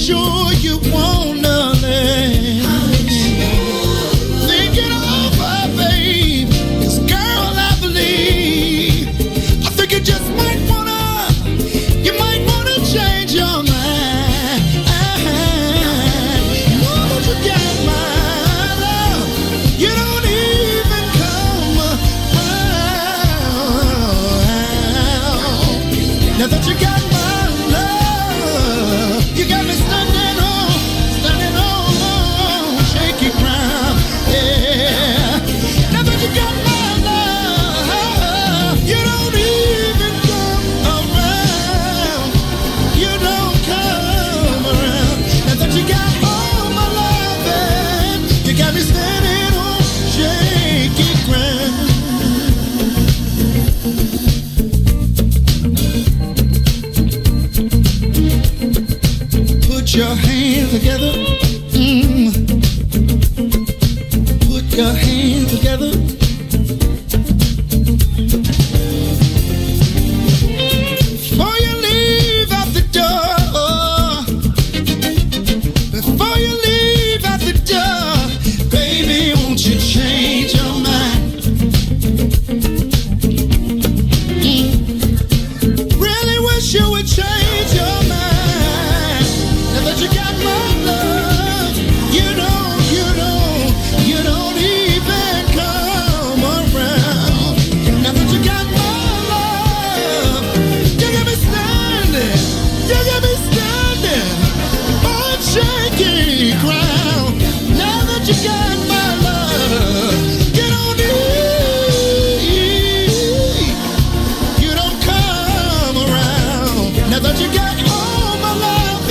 sure you wanna let. Think it over, babe. 'Cause girl, I believe. I think you just might wanna change your mind. Know that you got my love. You don't even come around. Now that you got my love, you got me standing on shaky ground. Yeah. Now that you got my love, you don't even come around. You don't come around. Now that you got all my loving, you got me standing on shaky ground. Put your hands together. Put your hands together. Before you leave out the door, before you leave out the door, baby, won't you change your mind? Really wish you would change your mind. Now that you got my love, you don't even come around. Now that you got my love, you got me standing on shaky ground. Now that you got my love, you don't come around. Now that you got all my love,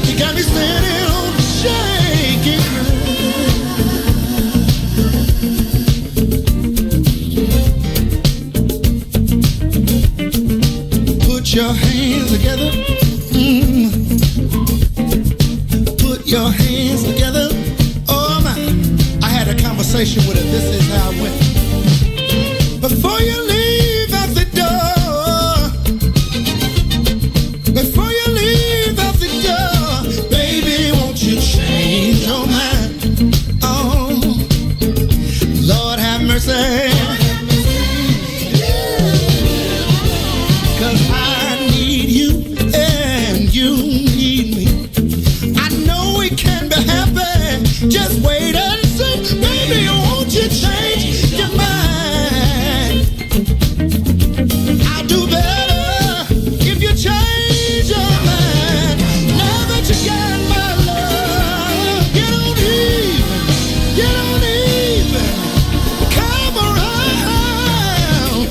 you got me standing on shaky ground. Put your hands together. Put your hands together. Oh my, I had a conversation with her. This is how it went. Before you leave out the door, before you leave out the door, baby, won't you change your mind? Oh, Lord have mercy. 'Cause I need you and you need me. I know we can be happy. Just wait and see. Baby, won't you change your mind? I'll do better if you change your mind. Now that you got my love, you don't even come around.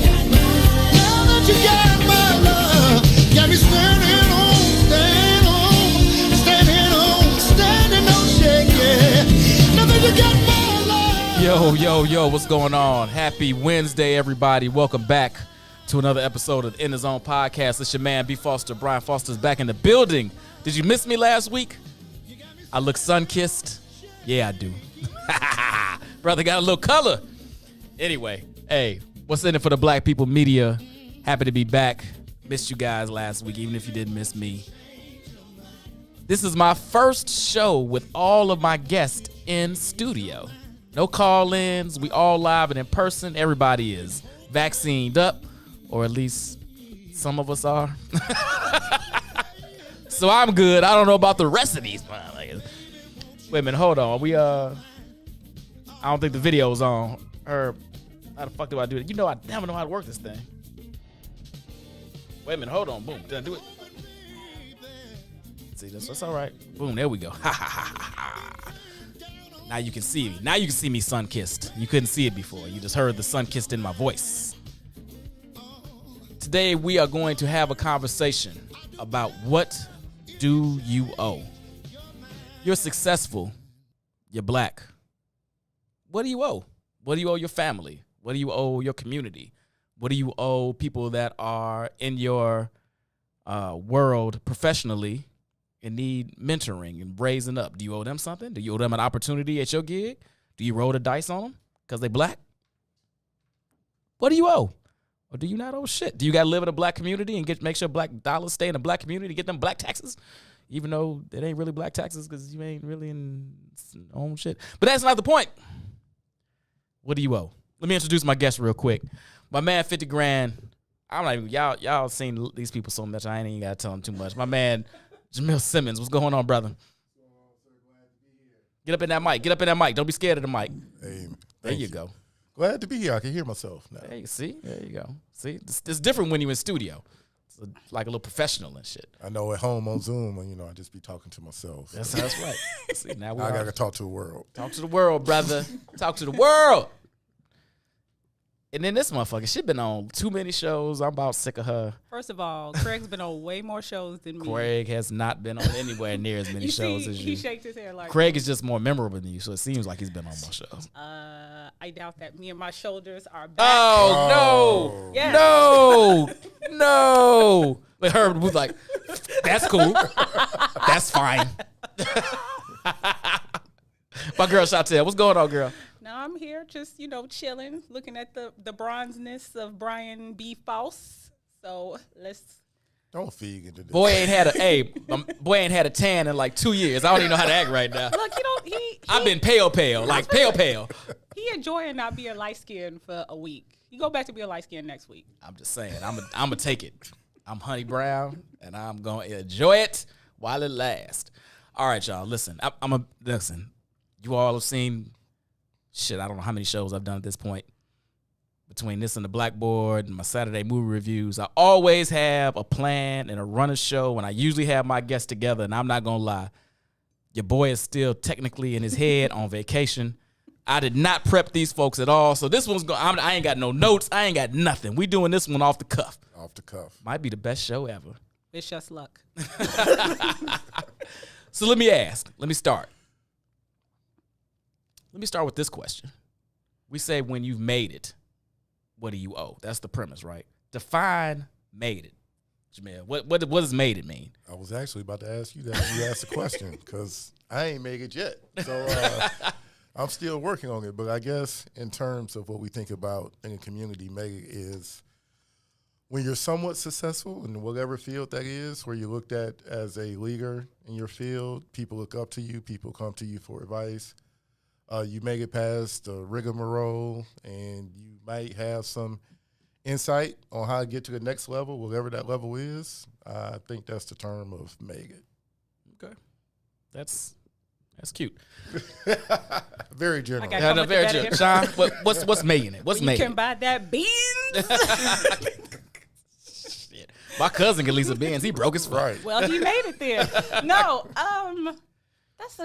Now that you got my love, got me standing on shaky. Now that you got my love. Yo, what's going on? Happy Wednesday, everybody. Welcome back to another episode of the In the Zone podcast. It's your man, B. Foster. Brian Foster's back in the building. Did you miss me last week? I look sun-kissed? Yeah, I do. Brother got a little color. Anyway, hey, what's in it for the Black People Media? Happy to be back. Missed you guys last week, even if you didn't miss me. This is my first show with all of my guests in studio. No call-ins. We all live and in person. Everybody is vaccined up, or at least some of us are. So I'm good. I don't know about the rest of these motherfuckers. Wait a minute, hold on. I don't think the video's on. How the fuck do I do it? You know I never know how to work this thing. Wait a minute, hold on. Boom. Did I do it? See, that's all right. Boom, there we go. Now you can see me. Now you can see me sun-kissed. You couldn't see it before. You just heard the sun-kissed in my voice. Today we are going to have a conversation about what do you owe? You're successful. You're black. What do you owe? What do you owe your family? What do you owe your community? What do you owe people that are in your world professionally and need mentoring and raising up? Do you owe them something? Do you owe them an opportunity at your gig? Do you roll the dice on them because they black? What do you owe? Or do you not owe shit? Do you got to live in a black community and make sure black dollars stay in a black community, get them black taxes? even though it ain't really black taxes because you ain't really in own shit. But that's not the point. What do you owe? Let me introduce my guest real quick. My man, 50 grand. I'm not even, y'all seen these people so much, I ain't even got to tell them too much. My man, Jamil Simmons, what's going on, brother? Get up in that mic. Get up in that mic. Don't be scared of the mic. Hey, there you go. Glad to be here. I can hear myself now. Hey, see? There you go. See? It's different when you're in studio. It's like a little professional and shit. I know at home on Zoom, I just be talking to myself. That's right. See, now I got to talk to the world. Talk to the world, brother. Talk to the world. And then this motherfucker, she been on too many shows. I'm about sick of her. First of all, Craig's been on way more shows than me. Craig has not been on anywhere near as many shows as you. He shakes his head like Craig is just more memorable than you, so it seems like he's been on more shows. I doubt that. Me and my shoulders are back. Oh, no. Yes. No. Like Herb was like, that's cool. That's fine. My girl Chantel, what's going on, girl? Now I'm here just, chilling, looking at the bronzeness of Brian B. Foss. So let's. Don't feed into this. Boy ain't had a tan in like 2 years. I don't even know how to act right now. Look, I've been pale, like pale. He enjoying not being light skinned for a week. You go back to being light skinned next week. I'm just saying, I'm gonna take it. I'm Honey Brown, and I'm gonna enjoy it while it lasts. All right, y'all. Listen, listen. You all have seen. Shit, I don't know how many shows I've done at this point. Between this and the Blackboard and my Saturday movie reviews, I always have a plan and a run of show, and I usually have my guests together, and I'm not going to lie. Your boy is still technically in his head on vacation. I did not prep these folks at all, so this one's going. I ain't got no notes. I ain't got nothing. We doing this one off the cuff. Off the cuff. Might be the best show ever. It's just luck. So let me start. Let me start with this question. We say when you've made it, what do you owe? That's the premise, right? Define made it. Jamil, what does made it mean? I was actually about to ask you that when you asked the question because I ain't made it yet. So I'm still working on it. But I guess in terms of what we think about in the community, made it is when you're somewhat successful in whatever field that is, where you're looked at as a leader in your field, people look up to you, people come to you for advice. You make it past the rigmarole, and you might have some insight on how to get to the next level, whatever that level is. I think that's the term of make it. Okay, that's cute. Very general. Very general. Sean, what's making it? What's making it? You can buy that Benz. Shit. My cousin can lease a Benz. He broke his foot. Right. Well, he made it there. No, that's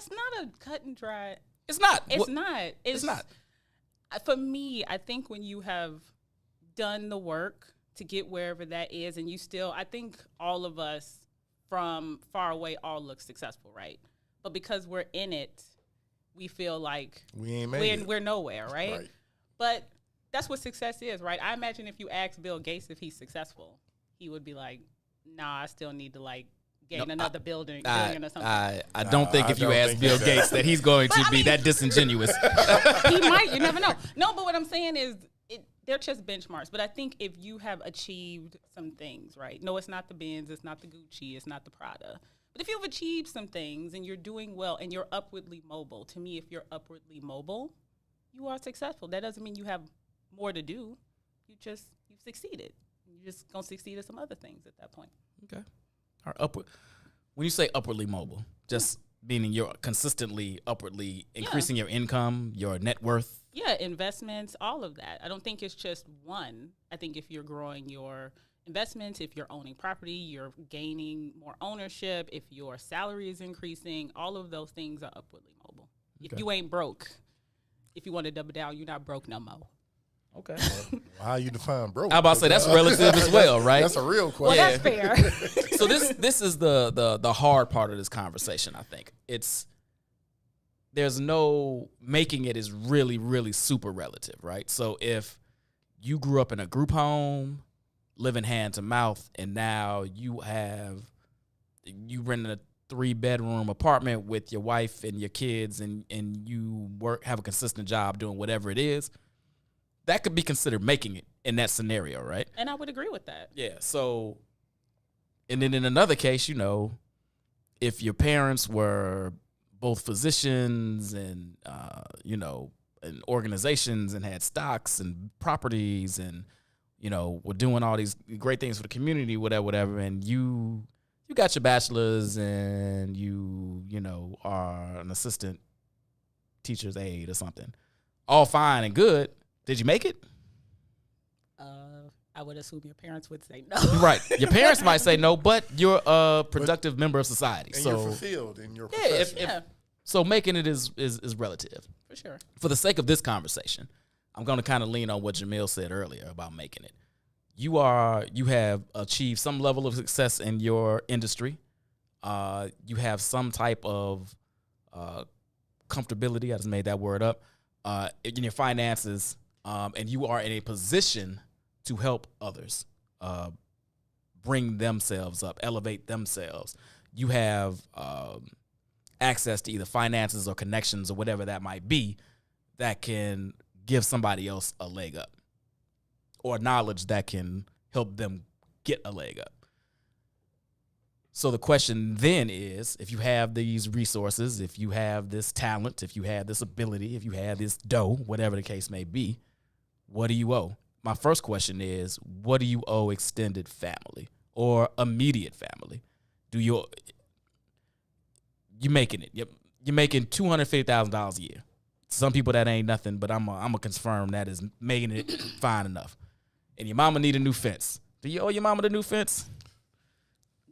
not a cut and dry. It's not. It's not. It's not. For me, I think when you have done the work to get wherever that is, and you still, I think all of us from far away all look successful, right? But because we're in it, we feel like we ain't made it. We're nowhere, right? But that's what success is, right? I imagine if you ask Bill Gates if he's successful, he would be like, nah, I still need to gain another billion or something. I don't think if you ask Bill Gates that he's going to be that disingenuous. He might. You never know. No, but what I'm saying is they're just benchmarks. But I think if you have achieved some things, right? No, it's not the Benz. It's not the Gucci. It's not the Prada. But if you've achieved some things and you're doing well and you're upwardly mobile, to me, if you're upwardly mobile, you are successful. That doesn't mean you have more to do. You've succeeded. You're just going to succeed at some other things at that point. Okay. All right, when you say upwardly mobile, just meaning you're consistently upwardly increasing your income, your net worth? Yeah, investments, all of that. I don't think it's just one. I think if you're growing your investments, if you're owning property, you're gaining more ownership, if your salary is increasing, all of those things are upwardly mobile. Okay. If you ain't broke, if you want to double down, you're not broke no more. Okay. How you define broke? I'm about to say that's relative as well, right? That's a real question. Well, that's fair. So this is the hard part of this conversation, I think. There's no making it is really, really super relative, right? So if you grew up in a group home, living hand to mouth, and now you rent a 3-bedroom apartment with your wife and your kids, and you have a consistent job doing whatever it is, that could be considered making it in that scenario, right? And I would agree with that. Yeah. So, and then in another case, if your parents were both physicians and and organizations and had stocks and properties and were doing all these great things for the community, whatever, and you got your bachelor's and you are an assistant teacher's aide or something, all fine and good. Did you make it? I would assume your parents would say no. Right. Your parents might say no, but you're a productive member of society. And so you're fulfilled in your profession. So making it is relative. For sure. For the sake of this conversation, I'm going to kind of lean on what Jamil said earlier about making it. You have achieved some level of success in your industry. You have some type of comfortability. I just made that word up. In your finances, and you are in a position to help others bring themselves up, elevate themselves. You have access to either finances or connections or whatever that might be that can give somebody else a leg up, or knowledge that can help them get a leg up. So the question then is, if you have these resources, if you have this talent, if you have this ability, if you have this dough, whatever the case may be, what do you owe? My first question is, what do you owe extended family or immediate family? You making it? You're making $250,000 a year. Some people that ain't nothing, but I'm a confirm that is making it fine enough. And your mama need a new fence. Do you owe your mama the new fence?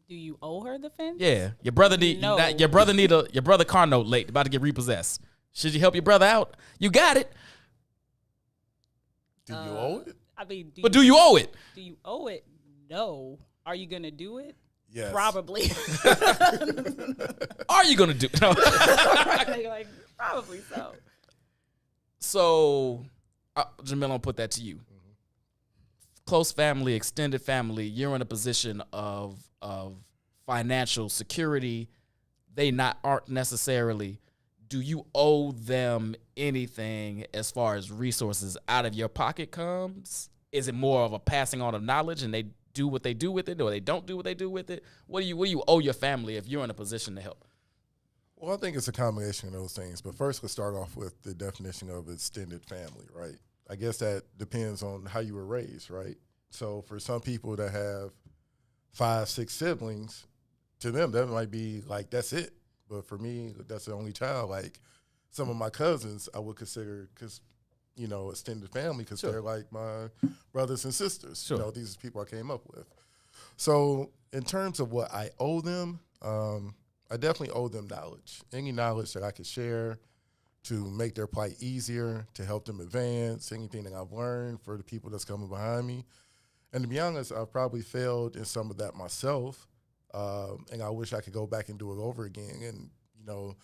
Do you owe her the fence? Yeah, your brother your brother car note late, about to get repossessed. Should you help your brother out? You got it. Do you owe it? I mean, do you owe it? Do you owe it? No. Are you gonna do it? Yes. Probably. Are you gonna do it? No. Like, probably so. So, Jamil, I'll put that to you. Close family, extended family, you're in a position of financial security. They aren't necessarily. Do you owe them anything as far as resources out of your pocket comes? Is it more of a passing on of knowledge and they do what they do with it, or they don't do what they do with it? What do you owe your family if you're in a position to help? Well, I think it's a combination of those things. But first, let's start off with the definition of extended family, right? I guess that depends on how you were raised, right? So for some people that have 5, 6 siblings, to them, that might be like, that's it. But for me, that's the only child. Like some of my cousins, I would consider, extended family, because they're like my brothers and sisters. Sure. These are people I came up with. So in terms of what I owe them, I definitely owe them knowledge. Any knowledge that I could share to make their plight easier, to help them advance, anything that I've learned for the people that's coming behind me. And to be honest, I've probably failed in some of that myself. And I wish I could go back and do it over again and,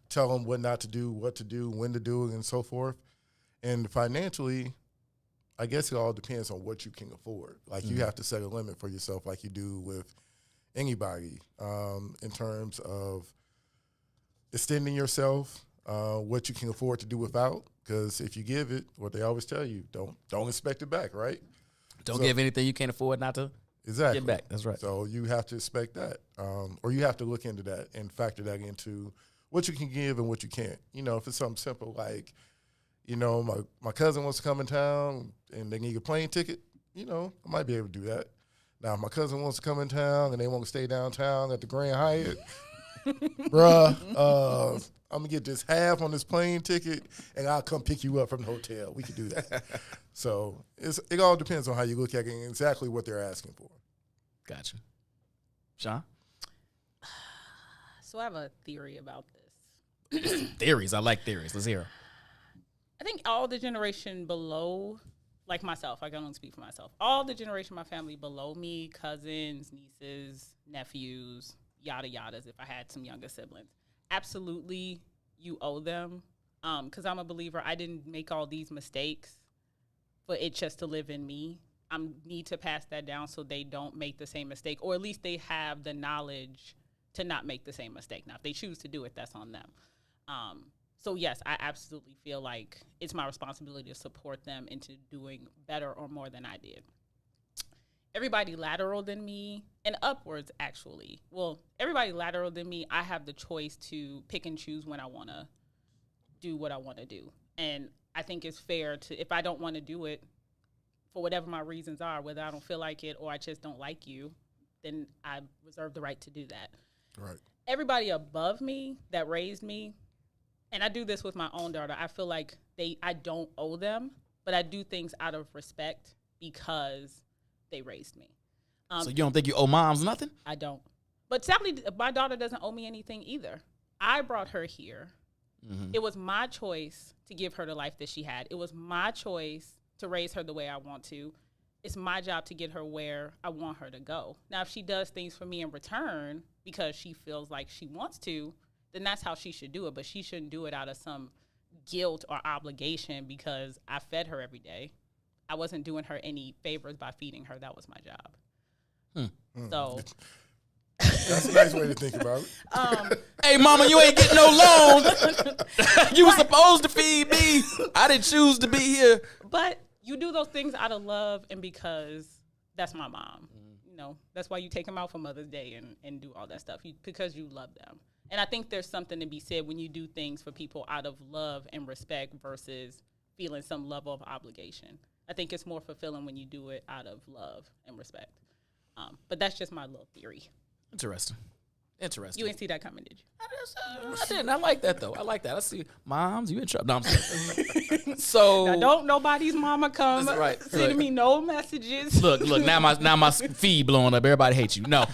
tell them what not to do, what to do, when to do it, and so forth. And financially, I guess it all depends on what you can afford. Like you have to set a limit for yourself like you do with anybody in terms of extending yourself, what you can afford to do without. Because if you give it, what they always tell you, don't expect it back, right? Don't give anything you can't afford not to. Exactly. Get back. That's right. So you have to expect that, or you have to look into that and factor that into what you can give and what you can't. If it's something simple like, my cousin wants to come in town and they need a plane ticket, I might be able to do that. Now, if my cousin wants to come in town and they want to stay downtown at the Grand Hyatt, bruh, I'm going to get this half on this plane ticket and I'll come pick you up from the hotel. We could do that. So it all depends on how you look at it and exactly what they're asking for. Gotcha. Sean? So I have a theory about this. Theories. I like theories. Let's hear 'em. I think all the generation below, like myself, I can only speak for myself, all the generation of my family below me, cousins, nieces, nephews, yada yadas, if I had some younger siblings, absolutely you owe them. Because I'm a believer, I didn't make all these mistakes for it just to live in me. I need to pass that down so they don't make the same mistake, or at least they have the knowledge to not make the same mistake. Now, if they choose to do it, that's on them. So, yes, I absolutely feel like it's my responsibility to support them into doing better or more than I did. everybody lateral than me and upwards, actually. Well, everybody lateral than me, I have the choice to pick and choose when I want to do what I want to do. And I think it's fair to, if I don't want to do it for whatever my reasons are, whether I don't feel like it or I just don't like you, then I reserve the right to do that. Right. Everybody above me that raised me, and I do this with my own daughter, I feel like I don't owe them, but I do things out of respect because they raised me. So you don't think you owe moms nothing? I don't. But sadly, my daughter doesn't owe me anything either. I brought her here. Mm-hmm. It was my choice to give her the life that she had. It was my choice to raise her the way I want to. It's my job to get her where I want her to go. Now, if she does things for me in return because she feels like she wants to, then that's how she should do it. But she shouldn't do it out of some guilt or obligation because I fed her every day. I wasn't doing her any favors by feeding her. That was my job. So that's a nice way to think about it. Hey, mama, you ain't getting no loan. You were supposed to feed me. I didn't choose to be here. But you do those things out of love and because that's my mom. You know, that's why you take them out for Mother's Day and do all that stuff, because you love them. And I think there's something to be said when you do things for people out of love and respect versus feeling some level of obligation. I think it's more fulfilling when you do it out of love and respect. But that's just my little theory. Interesting. You ain't see that coming, did you? I didn't. I like that, though. I like that. I see, moms, you in trouble. No, I'm sorry. So now, don't nobody's mama come right. sending me no messages. Look, now my feed blowing up. Everybody hates you. No.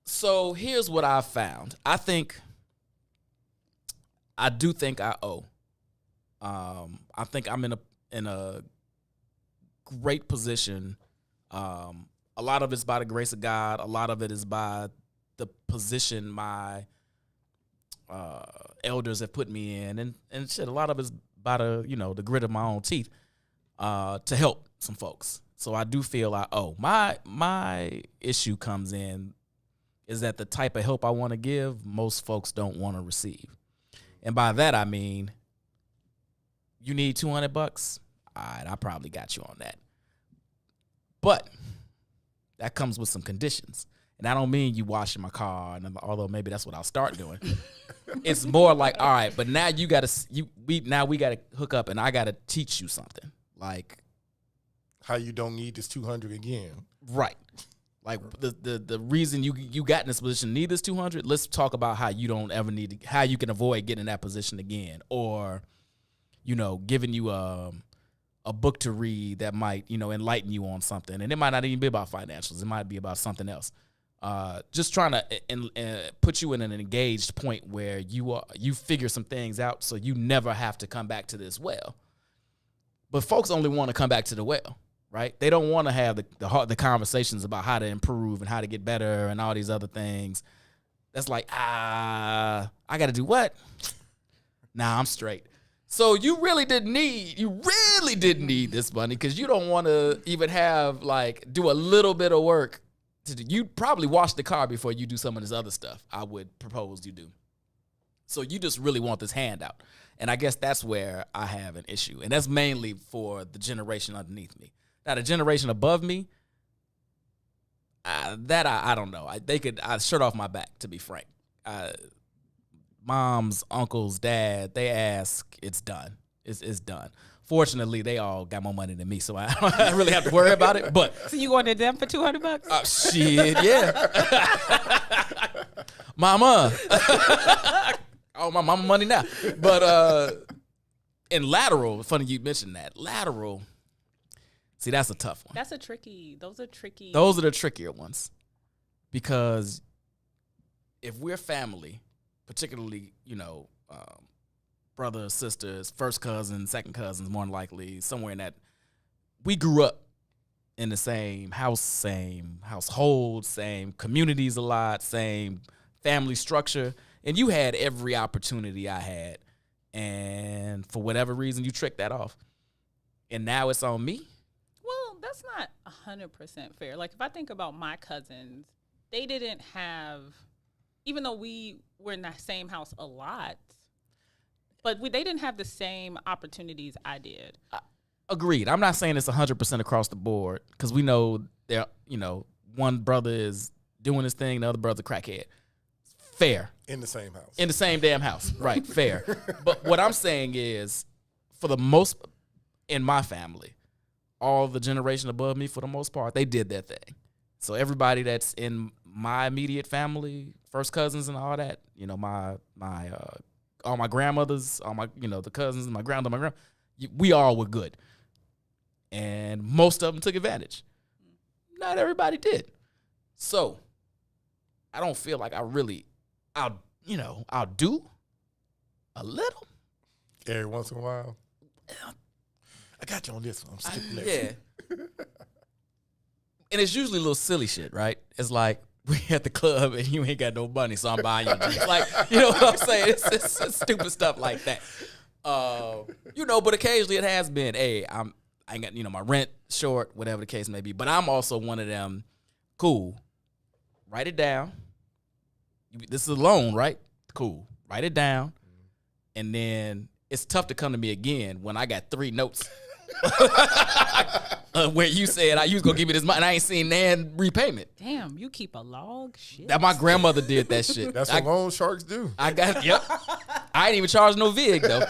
So here's what I found. I do think I owe. I think I'm in a great position. A lot of it's by the grace of God. A lot of it is by the position my elders have put me in, and shit. A lot of it's by the grit of my own teeth to help some folks. So I do feel I owe. My issue comes in is that the type of help I want to give, most folks don't want to receive, and by that I mean, you need $200. All right, I probably got you on that, but that comes with some conditions. And I don't mean you washing my car, and although maybe that's what I'll start doing. It's more like, all right, but now we gotta hook up, and I gotta teach you something, like how you don't need this 200 again. Right. Like the reason you got in this position need this 200. Let's talk about how you don't ever need to, how you can avoid getting in that position again, or giving you a book to read that might, enlighten you on something. And it might not even be about financials. It might be about something else. Just trying to put you in an engaged point where you figure some things out so you never have to come back to this well. But folks only want to come back to the well, right? They don't want to have the conversations about how to improve and how to get better and all these other things. That's like, I got to do what? Nah, I'm straight. So you really didn't need this money because you don't want to even have do a little bit of work. You probably wash the car before you do some of this other stuff I would propose you do. So you just really want this handout. And I guess that's where I have an issue. And that's mainly for the generation underneath me. Now, the generation above me, I don't know. I'd shirt off my back, to be frank. Moms, uncles, dad, they ask, it's done. It's done. Fortunately, they all got more money than me, so I don't really have to worry about it. But so you going to them for $200? Shit, yeah. Mama. Oh, my mama money now. But in lateral, funny you mentioned that. Lateral, see, that's a tough one. Those are tricky. Those are the trickier ones. Because if we're family, particularly, brothers, sisters, first cousins, second cousins, more than likely, somewhere in that, we grew up in the same house, same household, same communities a lot, same family structure, and you had every opportunity I had, and for whatever reason, you tricked that off, and now it's on me? Well, that's not 100% fair. Like, if I think about my cousins, they didn't have, even though we were in the same house a lot, but they didn't have the same opportunities I did. Agreed. I'm not saying it's 100% across the board because we know they're, one brother is doing his thing, the other brother's a crackhead. Fair. In the same house. In the same damn house. Right, fair. But what I'm saying is, for the most, in my family, all the generation above me, for the most part, they did their thing. So everybody that's in my immediate family, first cousins and all that, all my grandmothers, all my, the cousins, my grandma, we all were good. And most of them took advantage. Not everybody did. So I don't feel like I'll do a little. Every once in a while. I got you on this one. I'm skipping next. Yeah. And it's usually a little silly shit, right? It's like, we at the club and you ain't got no money, so I'm buying you drinks. Like, you know what I'm saying? It's stupid stuff like that. But occasionally it has been, hey, I ain't got, my rent short, whatever the case may be. But I'm also one of them, cool, write it down. This is a loan, right? Cool, write it down. And then it's tough to come to me again when I got 3 notes. Where you said you was gonna give me this money and I ain't seen nan repayment. Damn, you keep a log? Shit. That my grandmother did that shit. That's what loan sharks do. Yep. I ain't even charged no VIG though.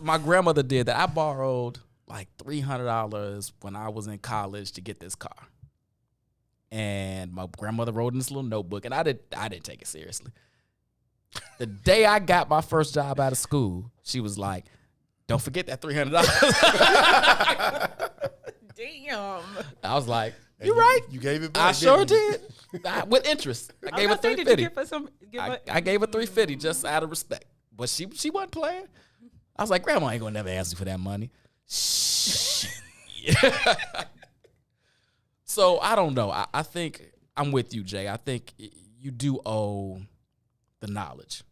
My grandmother did that. I borrowed like $300 when I was in college to get this car. And my grandmother wrote in this little notebook, and I didn't take it seriously. The day I got my first job out of school, she was like, don't forget that $300. Damn. I was like, you're right. You gave it back. I sure did. With interest. I gave her $350. I gave her $350 just out of respect. But she wasn't playing. I was like, Grandma ain't gonna never ask you for that money. Shit. So I don't know. I think I'm with you, Jay. I think you do owe the knowledge.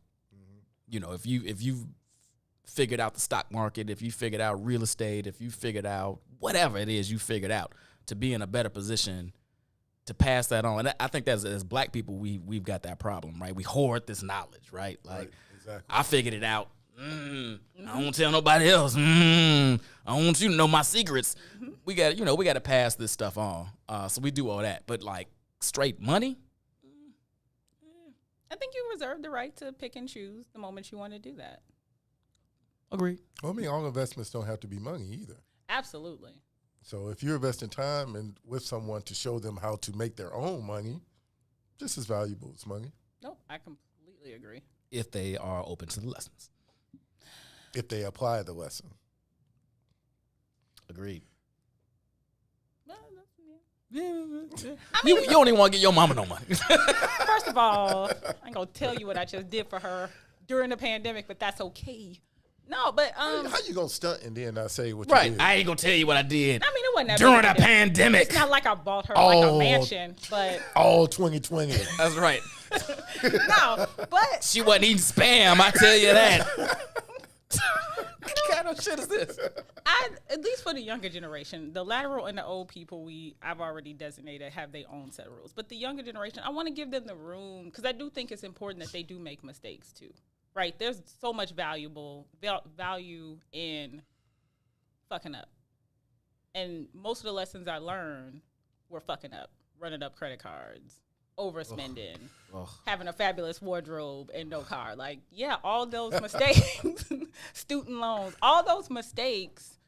If you've figured out the stock market, if you figured out real estate, if you figured out whatever it is you figured out, to be in a better position to pass that on. And I think that as black people, we've got that problem, right? We hoard this knowledge, right? Like, right, exactly. I figured it out. I don't tell nobody else. I don't want you to know my secrets. We got to pass this stuff on. So we do all that. But like straight money, I think you reserve the right to pick and choose the moment you want to do that. Agreed. Well, I mean, all investments don't have to be money either. Absolutely. So if you're investing time and with someone to show them how to make their own money, just as valuable as money. No, I completely agree. If they are open to the lessons. If they apply the lesson. Agreed. Yeah. You don't even want to get your mama no money. First of all, I ain't gonna tell you what I just did for her during the pandemic, but that's okay. No, but how you gonna stunt and then not say what right. you did? I ain't gonna tell you what I did. I mean, it wasn't that during big a pandemic. It's not like I bought her like a mansion, but all 2020. That's right. No, but she wasn't eating Spam. I tell you that. What kind of shit is this? At least for the younger generation, the lateral and the old people I've already designated have their own set of rules. But the younger generation, I want to give them the room because I do think it's important that they do make mistakes too. Right? There's so much value in fucking up. And most of the lessons I learned were fucking up, running up credit cards, overspending, having a fabulous wardrobe and no car. Like, yeah, all those mistakes, student loans, all those mistakes,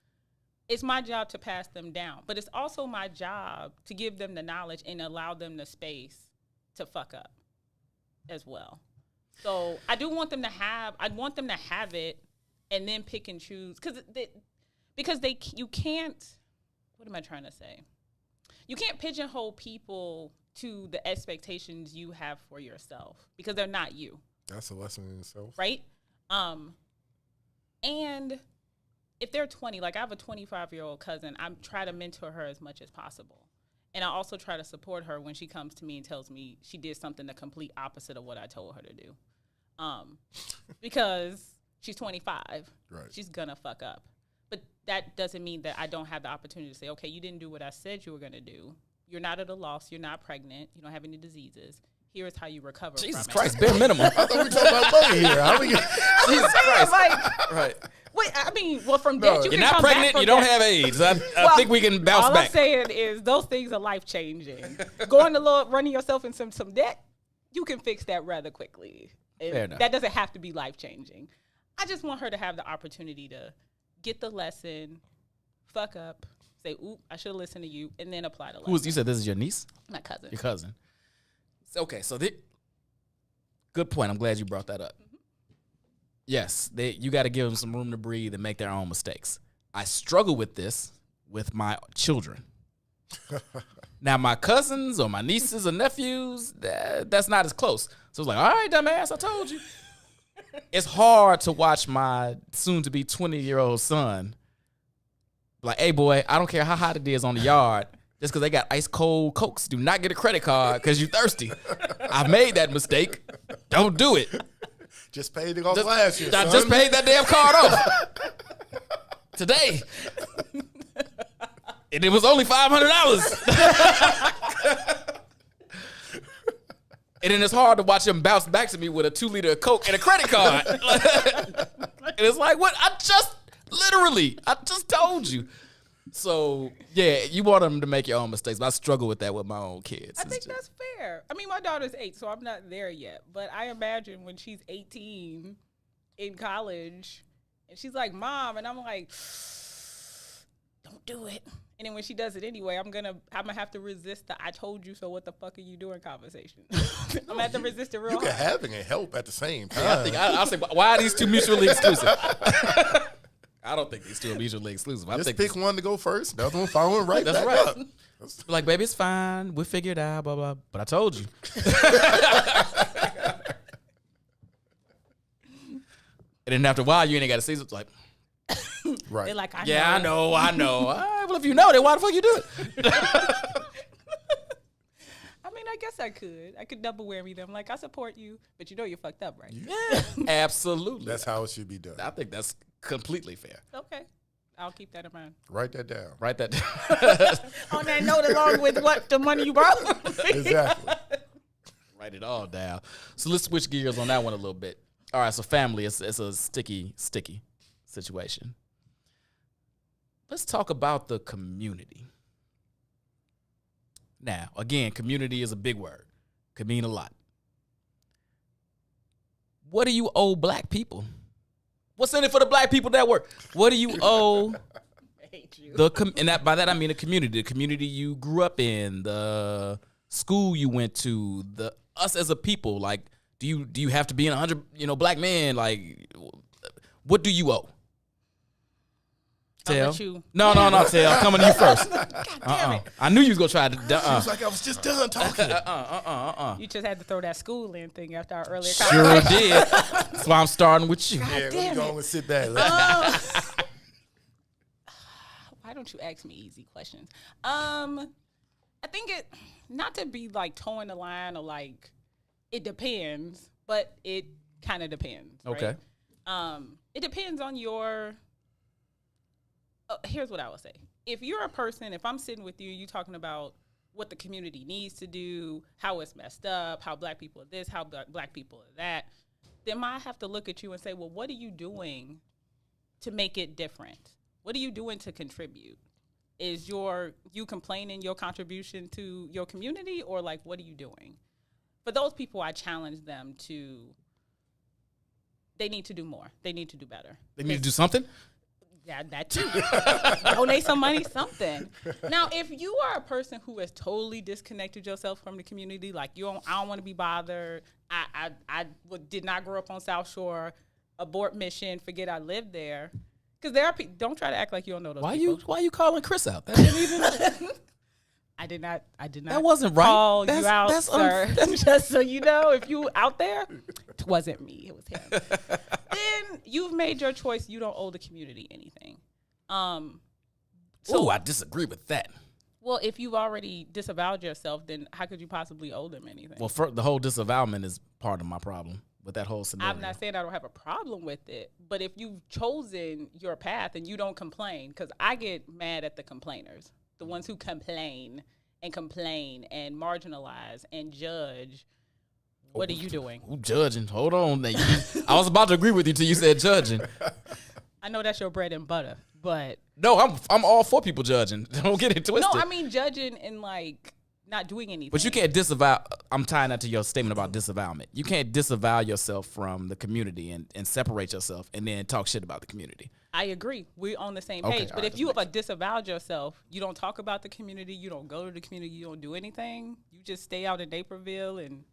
it's my job to pass them down. But it's also my job to give them the knowledge and allow them the space to fuck up as well. So I want them to have it and then pick and choose. You can't, what am I trying to say? You can't pigeonhole people to the expectations you have for yourself because they're not you. That's a lesson in itself. Right? And if they're 20, like I have a 25-year-old cousin, I try to mentor her as much as possible. And I also try to support her when she comes to me and tells me she did something the complete opposite of what I told her to do. Because she's 25. Right. She's going to fuck up. But that doesn't mean that I don't have the opportunity to say, okay, you didn't do what I said you were going to do. You're not at a loss. You're not pregnant. You don't have any diseases. Here's how you recover Jesus from Christ, it. bare minimum. I thought we were talking about money here. Jesus Christ. Like, Right. Wait, I mean, well, from that you You're can not come back pregnant. from You don't that. have AIDS. I think we can bounce all back. I'm saying is those things are life changing. Going to running yourself in some debt, you can fix that rather quickly. Fair enough. That doesn't have to be life changing. I just want her to have the opportunity to get the lesson, fuck up, say, "Oop, I should have listened to you," and then apply the lesson. You said this is your niece? My cousin. Your cousin. Okay, so good point. I'm glad you brought that up. Yes, you got to give them some room to breathe and make their own mistakes. I struggle with this with my children. Now, my cousins or my nieces or nephews, that's not as close. So it's like, all right, dumbass, I told you. It's hard to watch my soon-to-be 20-year-old son like, hey, boy, I don't care how hot it is on the yard. Just because they got ice-cold Cokes, do not get a credit card because you're thirsty. I've made that mistake. Don't do it. Just paid it off last year, I son. just paid that damn card off today. And it was only $500. And then it's hard to watch him bounce back to me with a 2-liter of Coke and a credit card. And it's like, what? I just told you. So, yeah, you want them to make your own mistakes. But I struggle with that with my own kids. I think that's fair. I mean, my daughter's 8, so I'm not there yet. But I imagine when she's 18 in college, and she's like, "Mom," and I'm like, "Don't do it." And then when she does it anyway, I'm gonna have to resist the "I told you so, what the fuck are you doing" conversation. I'm gonna have to resist it real You hard. can have it and help at the same time. I'll say, why are these two mutually exclusive? I don't think these two are mutually exclusive. I Just think pick one to go first, the other one following right That's back right. up. like, baby, it's fine. We'll figure it out, blah, blah. But I told you. And then after a while, you ain't got to see it. It's like, Right. They're like, I know. All right, well, if you know, then why the fuck you do it? I mean, I guess I could double whammy them. Like, I support you, but you know you're fucked up, right? Yeah, absolutely. That's how it should be done. I think that's completely fair. Okay. I'll keep that in mind. Write that down. Write that down. On that note, along with what the money you brought. Exactly. Write it all down. So let's switch gears on that one a little bit. All right, so family, it's a sticky situation. Let's talk about the community. Now, again, community is a big word. Could mean a lot. What do you owe black people? What's in it for the black people that work? What do you owe I hate you. by that I mean the community you grew up in, the school you went to, us as a people. Like, do you have to be in 100 black men? Like, what do you owe? I'll Tell. let you. No, Tell. I'm coming to you first. damn it. I knew you was gonna try to. It's like I was just done talking. You just had to throw that school in thing after our earlier Sure conversation. did. That's why I'm starting with you. Yeah, let me damn go it. on and sit back. Why don't you ask me easy questions? I think not to be like towing the line or like, it depends, but it kind of depends. Okay. Right? It depends on your. Here's what I would say. If you're a person, if I'm sitting with you, you talking about what the community needs to do, how it's messed up, how black people are this, how black people are that, then I have to look at you and say, well, what are you doing to make it different? What are you doing to contribute? Is you complaining your contribution to your community, or like, what are you doing? For those people, I challenge them to, they need to do more. They need to do better. They need to do something. Yeah, that too. Donate some money, something. Now, if you are a person who has totally disconnected yourself from the community, like I don't want to be bothered. I did not grow up on South Shore. Abort mission. Forget I lived there. Because there are people. Don't try to act like you don't know those people. Why you calling Chris out? That didn't even. I did not. That wasn't right. Call you out, that's sir. Just so you know, if you out there, it wasn't me. It was him. Then you've made your choice. You don't owe the community anything. So I disagree with that. Well, if you've already disavowed yourself, then how could you possibly owe them anything? Well, the whole disavowalment is part of my problem with that whole scenario. I'm not saying I don't have a problem with it, but if you've chosen your path and you don't complain, because I get mad at the complainers, the ones who complain and marginalize and judge. What are you doing? Who judging? Hold on. I was about to agree with you till you said judging. I know that's your bread and butter, but No, I'm all for people judging. Don't get it twisted. no, I mean judging and like not doing anything. But you can't disavow. I'm tying that to your statement about disavowment. You can't disavow yourself from the community and separate yourself and then talk shit about the community. I agree. We're on the same Okay, page. all But right, if you that have disavowed yourself, you don't talk about the community, you don't go to the community, you don't do anything. You just stay out in Naperville and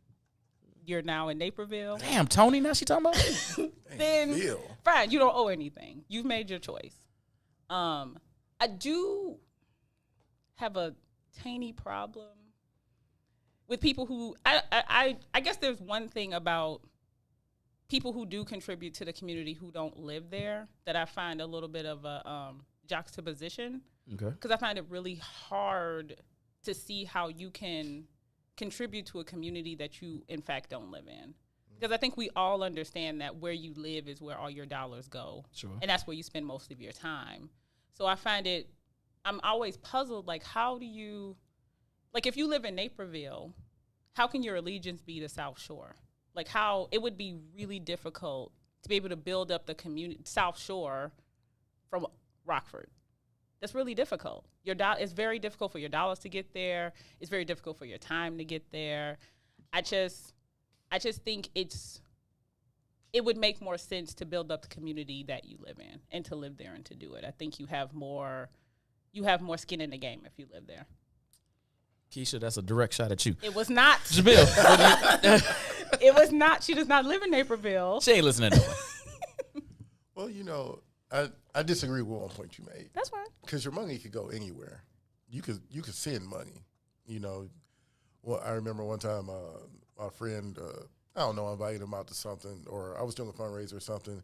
you're now in Naperville. Damn, Tony, now she talking about me? Then Bill. fine, you don't owe anything. You've made your choice. I do have a tiny problem with people who I guess there's one thing about people who do contribute to the community who don't live there that I find a little bit of a juxtaposition. Okay. Because I find it really hard to see how you can contribute to a community that you, in fact, don't live in. Because I think we all understand that where you live is where all your dollars go. Sure. And that's where you spend most of your time. So I find I'm always puzzled, like, how do you, like, if you live in Naperville, how can your allegiance be to South Shore? Like, how, it would be really difficult to be able to build up the community, South Shore from Rockford. That's really difficult. It's very difficult for your dollars to get there. It's very difficult for your time to get there. I just think it would make more sense to build up the community that you live in and to live there and to do it. I think you have more skin in the game if you live there. Keisha, that's a direct shot at you. It was not. Jamil, It was not. She does not live in Naperville. she ain't listening to it. Well, you know, I disagree with one point you made. That's fine. Because your money could go anywhere. You could send money. You know, well, I remember one time my friend, I don't know, I invited him out to something, or I was doing a fundraiser or something.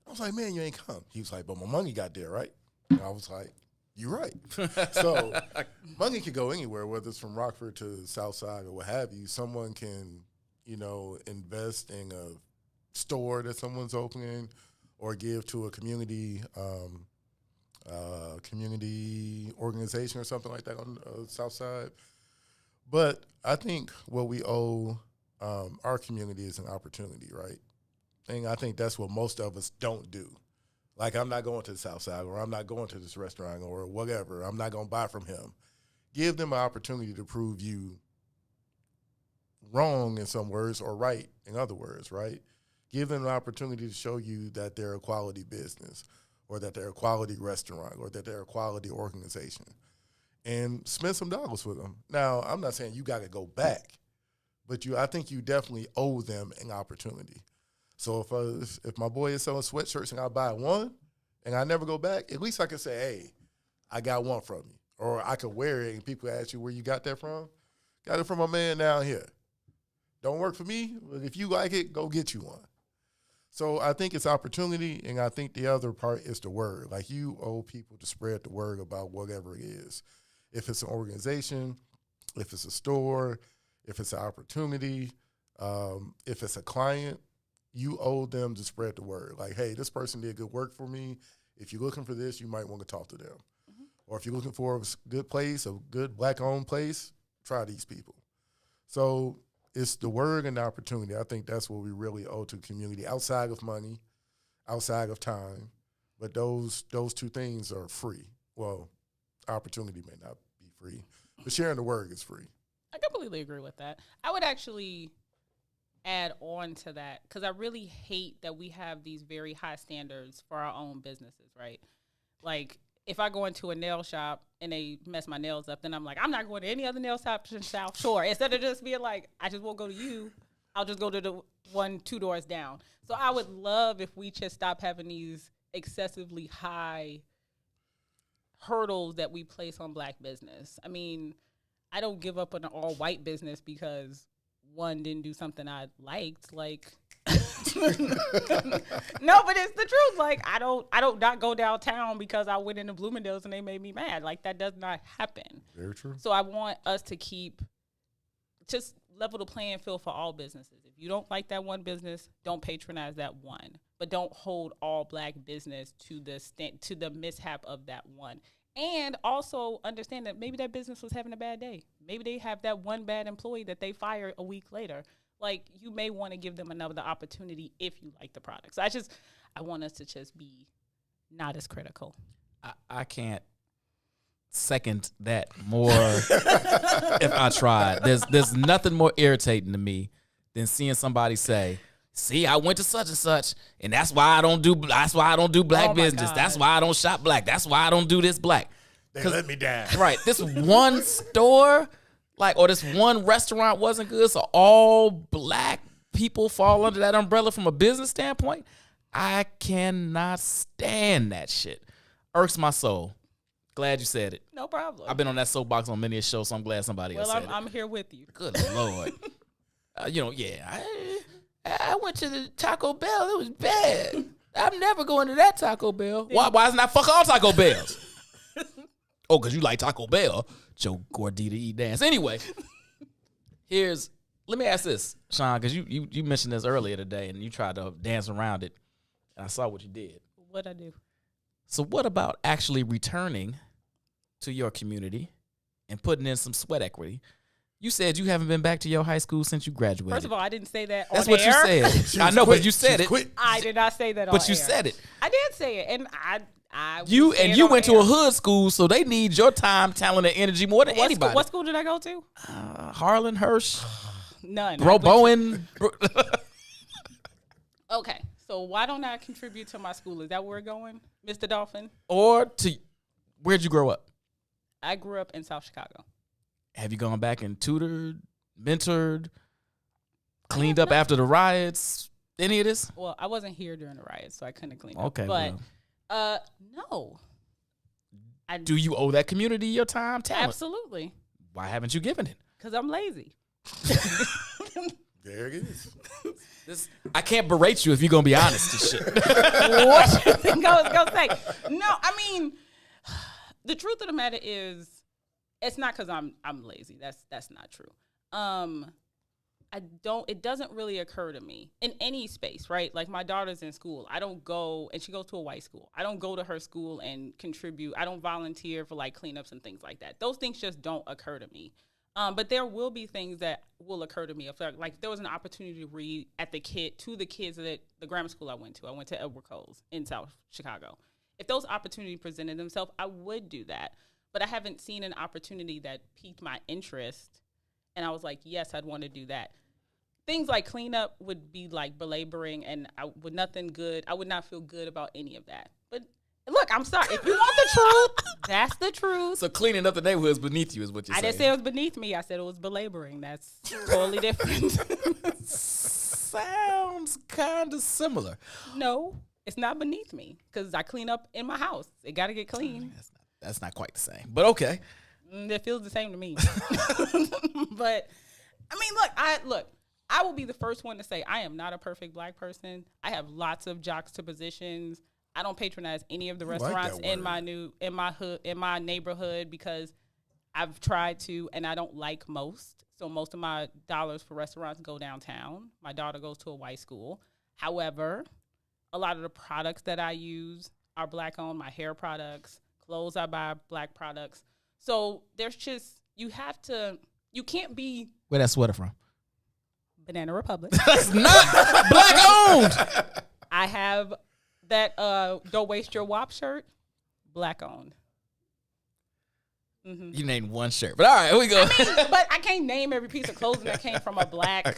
I was like, man, you ain't come. He was like, but my money got there, right? And I was like, you're right. So money could go anywhere, whether it's from Rockford to Southside or what have you. Someone can, you know, invest in a store that someone's opening or give to a community organization or something like that on the South Side. But I think what we owe our community is an opportunity, right? And I think that's what most of us don't do. Like, I'm not going to the South Side, or I'm not going to this restaurant, or whatever. I'm not going to buy from him. Give them an opportunity to prove you wrong in some words or right in other words, right? Give them an opportunity to show you that they're a quality business, or that they're a quality restaurant, or that they're a quality organization, and spend some dollars with them. Now, I'm not saying you got to go back, but I think you definitely owe them an opportunity. So if my boy is selling sweatshirts and I buy one and I never go back, at least I can say, hey, I got one from you. Or I could wear it and people ask you where you got that from. Got it from my man down here. Don't work for me, but if you like it, go get you one. So I think it's opportunity, and I think the other part is the word. Like, you owe people to spread the word about whatever it is. If it's an organization, if it's a store, if it's an opportunity, if it's a client, you owe them to spread the word. Like, hey, this person did good work for me. If you're looking for this, you might want to talk to them. Mm-hmm. Or if you're looking for a good place, a good black-owned place, try these people. So it's the word and the opportunity. I think that's what we really owe to the community, outside of money, outside of time. But those two things are free. Well, opportunity may not be free, but sharing the word is free. I completely agree with that. I would actually add on to that, because I really hate that we have these very high standards for our own businesses, right? Like, if I go into a nail shop and they mess my nails up, then I'm like, I'm not going to any other nail shop in South Shore. Instead of just being like, I just won't go to you, I'll just go to the one 2 doors down. So I would love if we just stop having these excessively high hurdles that we place on black business. I mean, I don't give up on an all-white business because one didn't do something I liked. Like, no, but it's the truth. Like, I don't not go downtown because I went into Bloomingdale's and they made me mad. Like, that does not happen. Very true. So I want us to just level the playing field for all businesses. If you don't like that one business, don't patronize that one. But don't hold all black business to the mishap of that one. And also understand that maybe that business was having a bad day. Maybe they have that one bad employee that they fire a week later. Like, you may want to give them another opportunity if you like the product. So I want us to just be not as critical. I can't second that more if I tried. There's nothing more irritating to me than seeing somebody say, see, I went to such and such, and that's why I don't do black business. God. That's why I don't shop black. That's why I don't do this black. They let me down. Right. This one store, or this one restaurant wasn't good, so all black people fall under that umbrella from a business standpoint. I cannot stand that shit. Irks my soul. Glad you said it. No problem. I've been on that soapbox on many a show, so I'm glad somebody else said it. I'm here with you. Good Lord. I went to the Taco Bell. It was bad. I'm never going to that Taco Bell. Why isn't that fuck all Taco Bells? Oh, because you like Taco Bell. Joe Gordita eat dance. Anyway, let me ask this, Sean, because you mentioned this earlier today and you tried to dance around it, and I saw what you did. What'd I do? So what about actually returning to your community and putting in some sweat equity? You said you haven't been back to your high school since you graduated. First of all, I didn't say that That's on what air. you said. I know, but you said it. I did not say that on air. But you said it. I did say it, and I You would say and it you on went to air. a hood school, so they need your time, talent, and energy more than anybody. What school did I go to? Harlan, Hirsch, None. Bro Bowen. Okay, so why don't I contribute to my school? Is that where we're going, Mr. Dolphin? Or where'd you grow up? I grew up in South Chicago. Have you gone back and tutored, mentored, cleaned up after the riots? Any of this? Well, I wasn't here during the riots, so I couldn't clean up. Okay, But, no. Do you owe that community your time, talent? Absolutely. Why haven't you given it? Because I'm lazy. There it is. I can't berate you if you're gonna be honest and shit. What you think I was going to say? No, I mean, the truth of the matter is, it's not because I'm lazy. That's not true. It doesn't really occur to me in any space, right? Like my daughter's in school. I don't go, and she goes to a white school. I don't go to her school and contribute. I don't volunteer for like cleanups and things like that. Those things just don't occur to me. But there will be things that will occur to me. If like there was an opportunity to read to the kids at the grammar school I went to. I went to Edward Coles in South Chicago. If those opportunities presented themselves, I would do that. But I haven't seen an opportunity that piqued my interest, and I was like, yes, I'd want to do that. Things like cleanup would be like belaboring, and I would not feel good about any of that. But look, I'm sorry. If you want the truth, that's the truth. So cleaning up the neighborhood is beneath you, is what you're saying. I didn't say it was beneath me. I said it was belaboring. That's totally different. Sounds kind of similar. No, it's not beneath me because I clean up in my house. It got to get clean. That's not quite the same, but okay. It feels the same to me. But I mean, I will be the first one to say I am not a perfect black person. I have lots of juxtapositions. I don't patronize any of the restaurants in my neighborhood because I've tried to, and I don't like most. So most of my dollars for restaurants go downtown. My daughter goes to a white school. However, a lot of the products that I use are black owned. My hair products, clothes I buy, black products. So there's just, you can't be. Where that sweater from? Banana Republic. That's not black owned. I have that Don't Waste Your WAP shirt, black owned. Mm-hmm. You named one shirt, but all right, here we go. I mean, but I can't name every piece of clothing that came from a black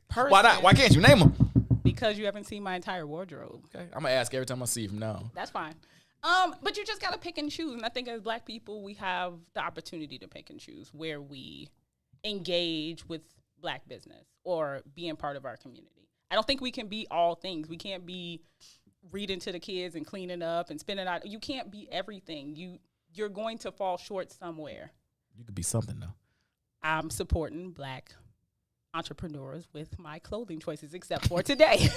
person. Why not? Why can't you name them? Because you haven't seen my entire wardrobe. Okay, I'm gonna ask every time I see you from now on. That's fine. But you just gotta pick and choose, and I think as black people, we have the opportunity to pick and choose where we engage with black business or being part of our community. I don't think we can be all things. We can't be reading to the kids and cleaning up and spinning out. You can't be everything. You're going to fall short somewhere. You could be something though. I'm supporting black entrepreneurs with my clothing choices, except for today.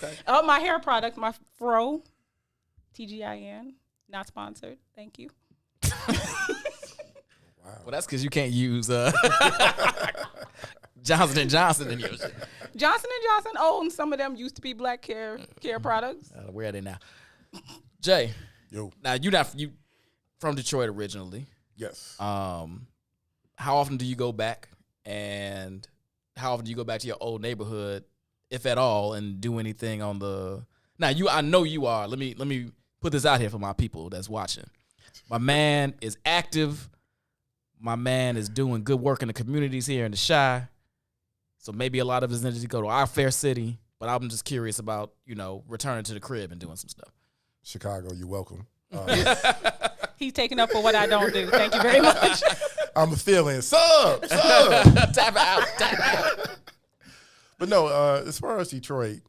Okay. My hair product, my fro, TGIN, not sponsored. Thank you. Wow. Well, that's because you can't use Johnson & Johnson in your shit. Johnson & Johnson owns some of them used to be black care products. Where are they now? Jay. Yo. Now, you from Detroit originally. Yes. How often do you go back? And how often do you go back to your old neighborhood, if at all, and do anything on the Now I know you are. Let me put this out here for my people that's watching. My man is active. My man is doing good work in the communities here in the Chi. So maybe a lot of his energy go to our fair city. But I'm just curious about, returning to the crib and doing some stuff. Chicago, you're welcome. He's taking up for what I don't do. Thank you very much. I'm feeling sub. Tap out. But no, as far as Detroit,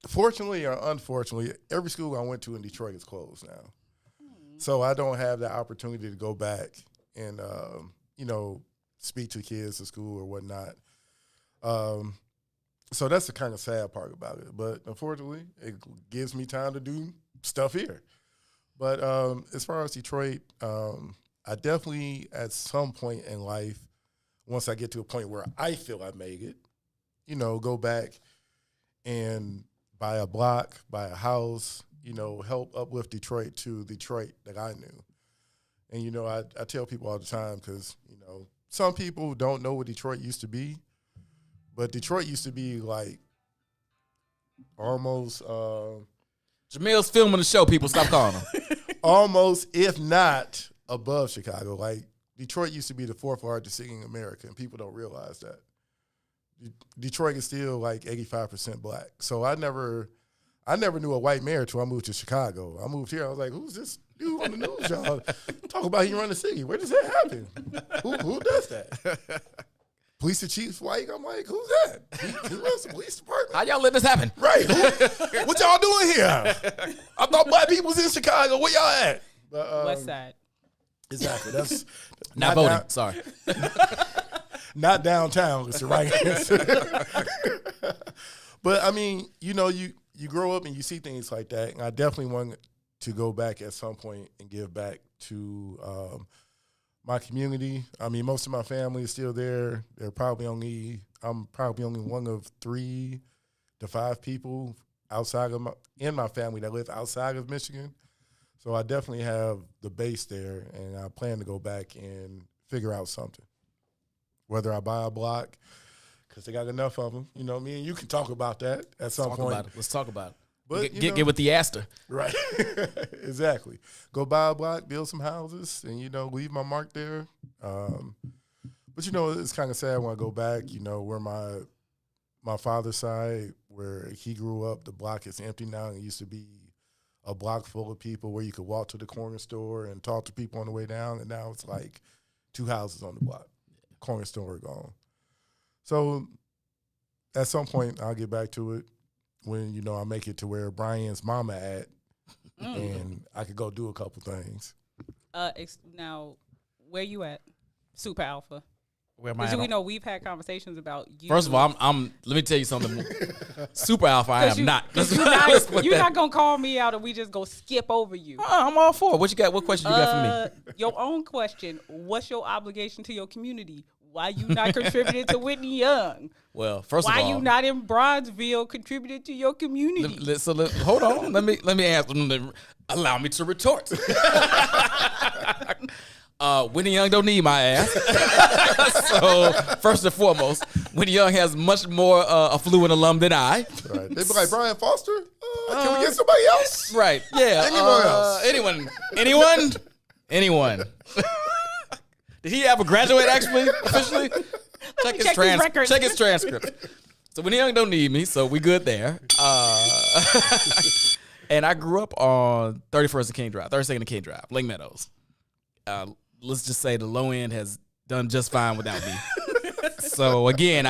fortunately or unfortunately, every school I went to in Detroit is closed now. So I don't have the opportunity to go back and, speak to kids at school or whatnot. So that's the kind of sad part about it. But unfortunately, it gives me time to do stuff here. But as far as Detroit, I definitely, at some point in life, once I get to a point where I feel I made it, go back and buy a block, buy a house, help uplift Detroit to Detroit that I knew. And, I tell people all the time because, some people don't know what Detroit used to be. But Detroit used to be like almost Jamil's filming the show, people. Stop calling him. almost, if not above Chicago. Like Detroit used to be the fourth largest city in America, and people don't realize that. Detroit is still like 85% black. So I never knew a white mayor until I moved to Chicago. I moved here. I was like, who's this dude on the news, y'all? Talk about he run the city. Where does that happen? Who does that? Police chief's white. I'm like, who's that? He runs the police department. How y'all let this happen? Right. What y'all doing here? I thought black people was in Chicago. Where y'all at? But, West Side. Exactly. That's Not voting. Sorry. Not downtown. It's the right answer. But I mean, you grow up and you see things like that, and I definitely want to go back at some point and give back to my community. I mean, most of my family is still there. I'm probably only one of 3 to 5 people in my family that live outside of Michigan. So I definitely have the base there, and I plan to go back and figure out something. Whether I buy a block, because they got enough of them. Me and you can talk about that at some point. Let's talk about it. But, get with the Astor. Right. Exactly. Go buy a block, build some houses, and, leave my mark there. But, it's kind of sad when I go back, where my father's side, where he grew up, the block is empty now. It used to be a block full of people where you could walk to the corner store and talk to people on the way down, and now it's like 2 houses on the block. Corner store gone. So at some point, I'll get back to it. When, I make it to where Brian's mama at, and I could go do a couple things. Now, where you at? Super Alpha. Where am I Because at? we know we've had conversations about you. First of all, I'm. Let me tell you something. Super Alpha, I am not. You're not gonna call me out, and we just go skip over you. I'm all for it. What you got? What question you got for me? Your own question. What's your obligation to your community? Why you not contributing to Whitney Young? Well, first of all, why you not in Bronzeville contributing to your community? Hold on. Let me ask. Allow me to retort. Whitney Young don't need my ass. So first and foremost, Whitney Young has much more affluent alum than I. Right. They be like, Brian Foster, can we get somebody else? Right. Yeah. Anyone else? Anyone. Did he ever graduate, actually, officially? Check his transcript. So Whitney Young don't need me, so we good there. And I grew up on 32nd and King Drive, Lake Meadows. Let's just say the low end has done just fine without me. So again,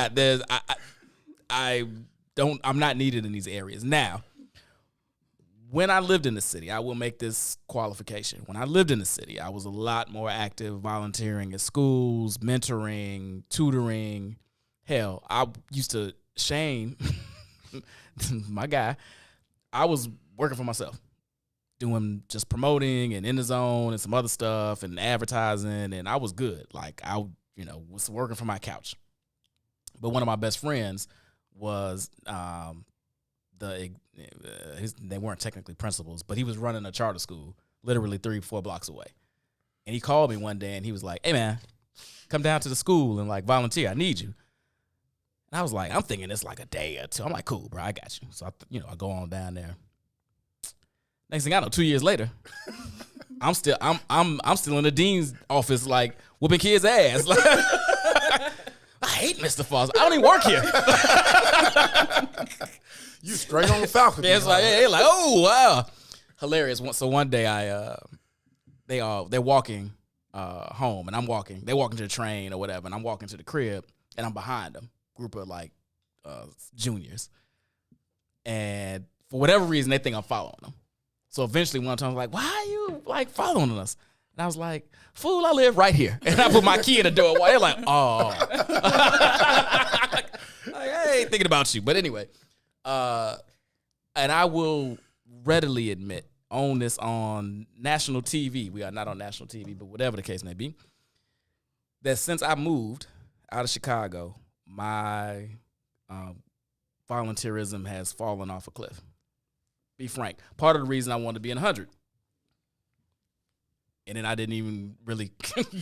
I'm not needed in these areas. Now, when I lived in the city, I will make this qualification. When I lived in the city, I was a lot more active, volunteering at schools, mentoring, tutoring. Hell, I used to, Shane, my guy, I was working for myself, doing just promoting and in the zone and some other stuff and advertising, and I was good. Like I, was working from my couch. But one of my best friends was they weren't technically principals, but he was running a charter school literally 3-4 blocks away. And he called me one day and he was like, "Hey man, come down to the school and like volunteer. I need you." And And I was like, I'm thinking it's like a day or two. I'm like, cool, bro, I got you. So I go on down there. Next thing I know, 2 years later, I'm still in the dean's office, like whooping kids' ass. Like, I hate Mr. Foster. I don't even work here. You straight on the faculty. Yeah, it's like, they're like, oh wow, hilarious. So one day they're walking home, and I'm walking. They're walking to the train or whatever, and I'm walking to the crib, and I'm behind them, group of like juniors, and for whatever reason they think I'm following them. So eventually one time I was like, why are you like following us? And I was like, fool, I live right here. And I put my key in the door. They're like, oh. Like, I ain't thinking about you. But anyway, and I will readily admit, on national TV, we are not on national TV, but whatever the case may be, that since I moved out of Chicago, my volunteerism has fallen off a cliff. Be frank. Part of the reason I wanted to be in 100. And then I didn't even really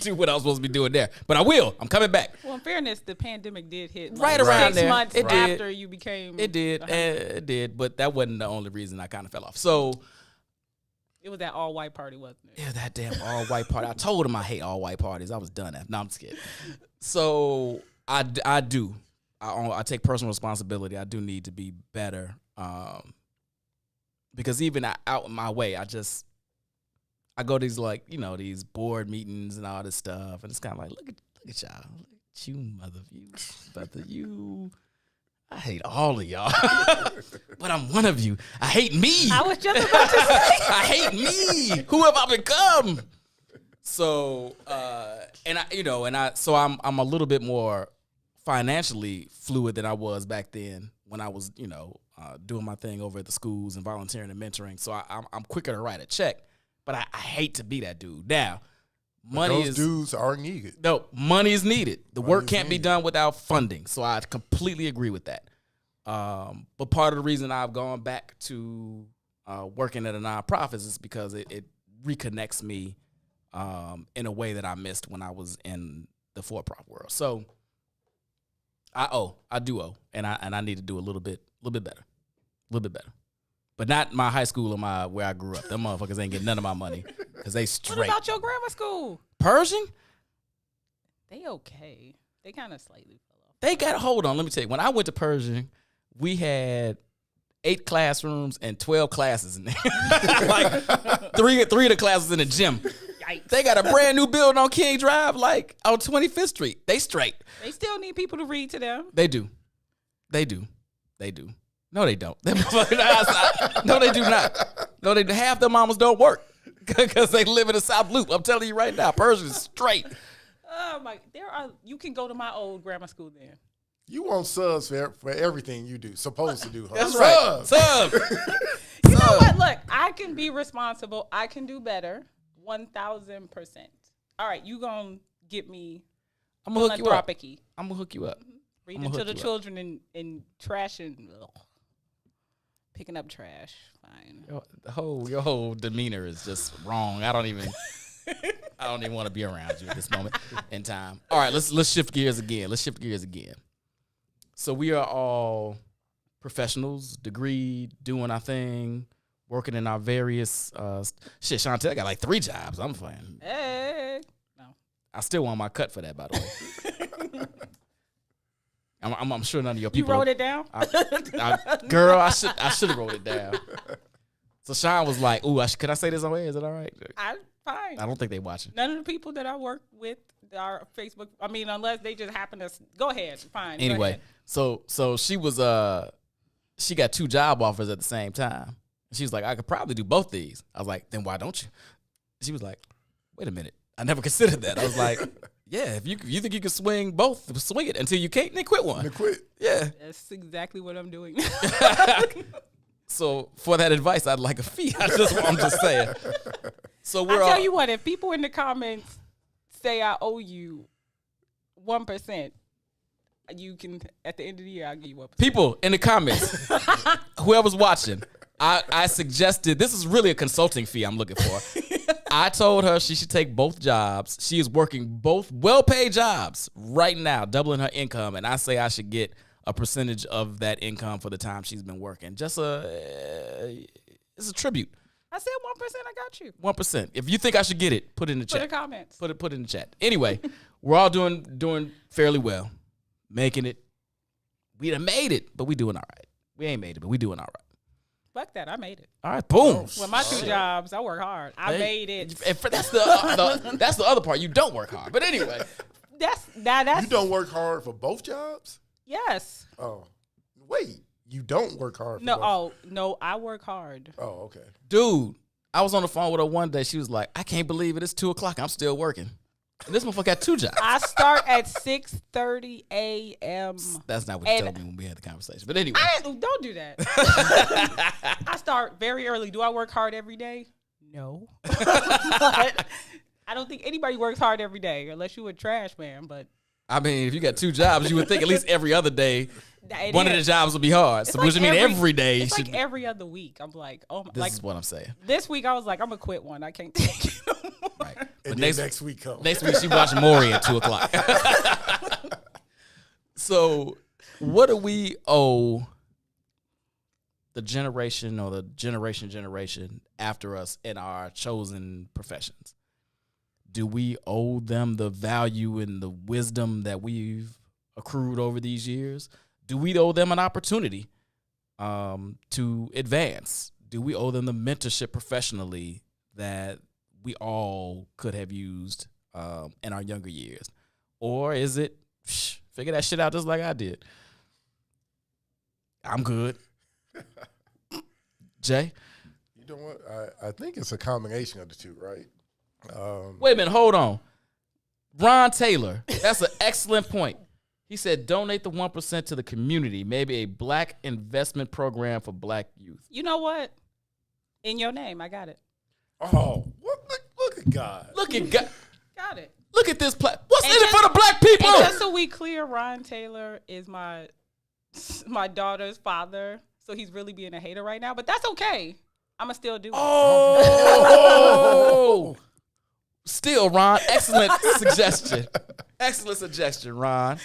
do what I was supposed to be doing there. But I will. I'm coming back. Well, in fairness, the pandemic did hit right around 6 there. months It did. after you became. It did. It did. But that wasn't the only reason I kind of fell off. So it was that all-white party, wasn't it? yeah, that damn all-white party. I told him I hate all-white parties. I was done after. No, I'm just kidding. So I do. I take personal responsibility. I do need to be better. Because even out in my way, I go to these like, these board meetings and all this stuff. And it's kind of like, look at y'all. Look at you, mother you. I hate all of y'all. But I'm one of you. I hate me. I was just about to say. I hate me. Who have I become? So, so I'm a little bit more financially fluid than I was back then when I was, doing my thing over at the schools and volunteering and mentoring. So I'm quicker to write a check, but I hate to be that dude. Now, those dudes are needed. No, money is needed. The work can't be done without funding. So I completely agree with that. But part of the reason I've gone back to working at a nonprofit is because it reconnects me in a way that I missed when I was in the for-profit world. So I do owe, and I need to do a little bit better, but not my high school or where I grew up. Them motherfuckers ain't getting none of my money because they straight. What about your grammar school? Pershing? They okay. They kind of slightly fell off. They got, hold on, let me tell you. When I went to Pershing, we had 8 classrooms and 12 classes in there. Like three of the classes in the gym. Yikes. They got a brand new building on King Drive, like on 25th Street. They straight. They still need people to read to them. They do. No, they don't. No, they do not. No, half their mamas don't work because they live in the South Loop. I'm telling you right now, Pershing is straight. Oh my! You can go to my old grammar school then. You want subs for everything you do, supposed to do. Huh? That's right. Subs. You know what? Look, I can be responsible. I can do better. 1,000%. All right, you gonna get me? I'm gonna hook you up. I'm gonna hook you up. Reading to the children and trashing, picking up trash. Fine. Your whole demeanor is just wrong. I don't even want to be around you at this moment in time. All right, let's shift gears again. So we are all professionals, degree, doing our thing, working in our various Chantel got like 3 jobs. I'm fine. Hey. No. I still want my cut for that, by the way. I'm sure none of your people. You wrote it down? Girl, I should have wrote it down. So Sean was like, "Ooh, could I say this on air? Is it all right?" Fine. I don't think they watching. None of the people that I work with are Facebook. I mean, unless they just happen to. Go ahead. Fine. Anyway, so she was she got 2 job offers at the same time. She was like, "I could probably do both these." I was like, "Then why don't you?" She was like, "Wait a minute. I never considered that." I was like, "Yeah, if you think you can swing both, swing it until you can't, then quit one." Then quit. Yeah. That's exactly what I'm doing. So for that advice, I'd like a fee. I'm just saying. So I'll tell you what, if people in the comments say I owe you 1%, you can, at the end of the year, I'll give you 1%. People in the comments, whoever's watching, I suggested, this is really a consulting fee I'm looking for. I told her she should take both jobs. She is working both well-paid jobs right now, doubling her income, and I say I should get a percentage of that income for the time she's been working. It's a tribute. I said 1%. I got you. 1%. If you think I should get it, put it in the chat. Put in comments. Put it in the chat. Anyway, we're all doing fairly well, making it. We done made it, but we doing all right. We ain't made it, but we doing all right. Fuck that. I made it. All right, boom. With my 2 jobs, I work hard. I made it. That's the other part. You don't work hard. But anyway, That's You don't work hard for both jobs? yes. Oh, wait. You don't work hard for No. both? Oh no, I work hard. Oh, okay. dude, I was on the phone with her one day. She was like, "I can't believe it. It's 2:00. I'm still working." And this motherfucker got 2 jobs. I start at 6:30 a.m. That's not what you told me when we had the conversation. But anyway, Don't do that. I start very early. Do I work hard every day? No. But I don't think anybody works hard every day unless you a trash man. But I mean, if you got 2 jobs, you would think at least every other day it one of the is. jobs would be hard. It's So like what you mean every day? It's should like every other week. I'm like, oh my. This Like is what I'm saying. this week, I was like, I'm gonna quit one. I can't take it no more. Right. And But then next week comes. Next week she watching Maury at 2:00. So what do we owe the generation or the generation after us in our chosen professions? Do we owe them the value and the wisdom that we've accrued over these years? Do we owe them an opportunity to advance? Do we owe them the mentorship professionally that we all could have used in our younger years? Or is it, figure that shit out just like I did? I'm good. Jay? You know what? I think it's a combination of the two, right? Wait a minute, hold on. Ron Taylor, that's an excellent point. He said, donate the 1% to the community, maybe a black investment program for black youth. You know what? In your name, I got it. Oh, look at God. Look at God. Got it. Look at this. What's And in it for the black people? And just so we clear, Ron Taylor is my daughter's father, so he's really being a hater right now. But that's okay. I'ma still do it. Oh. Still, Ron, excellent suggestion. Excellent suggestion, Ron.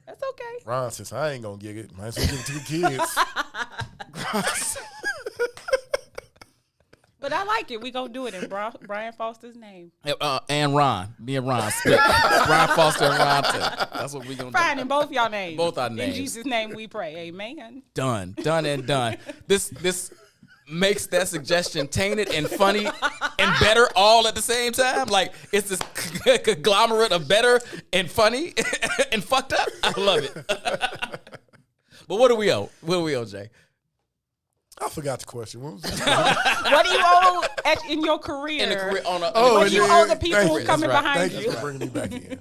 That's okay. Ron says, I ain't going to get it. Might as well give it to the kids. But I like it. We gonna do it in Brian Foster's name. And Ron. Me and Ron split. Ron Foster and Ron Taylor. That's what we gonna Fine, do. in both y'all names. Both our names. In Jesus' name we pray. Amen. Done and done. This makes that suggestion tainted and funny and better all at the same time. Like, it's this conglomerate of better and funny and fucked up. I love it. But what do we owe? What do we owe, Jay? I forgot the question. What was it? What do you owe in your career? In the career What do you owe the people thank you. coming That's right. behind Thank you? you for bringing me back in.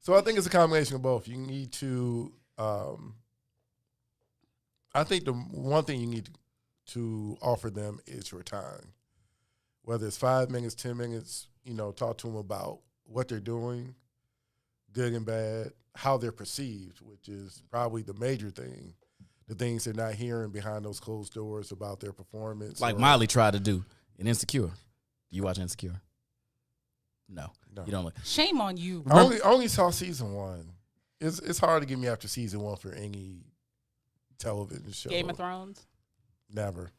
So I think it's a combination of both. You need to, I think the one thing you need to offer them is your time. Whether it's 5 minutes, 10 minutes, talk to them about what they're doing, good and bad, how they're perceived, which is probably the major thing. The things they're not hearing behind those closed doors about their performance. Like Miley tried to do in Insecure. You watch Insecure? No. You don't. Shame on you. I only saw season 1. It's hard to get me after season 1 for any television show. Game of Thrones. Never.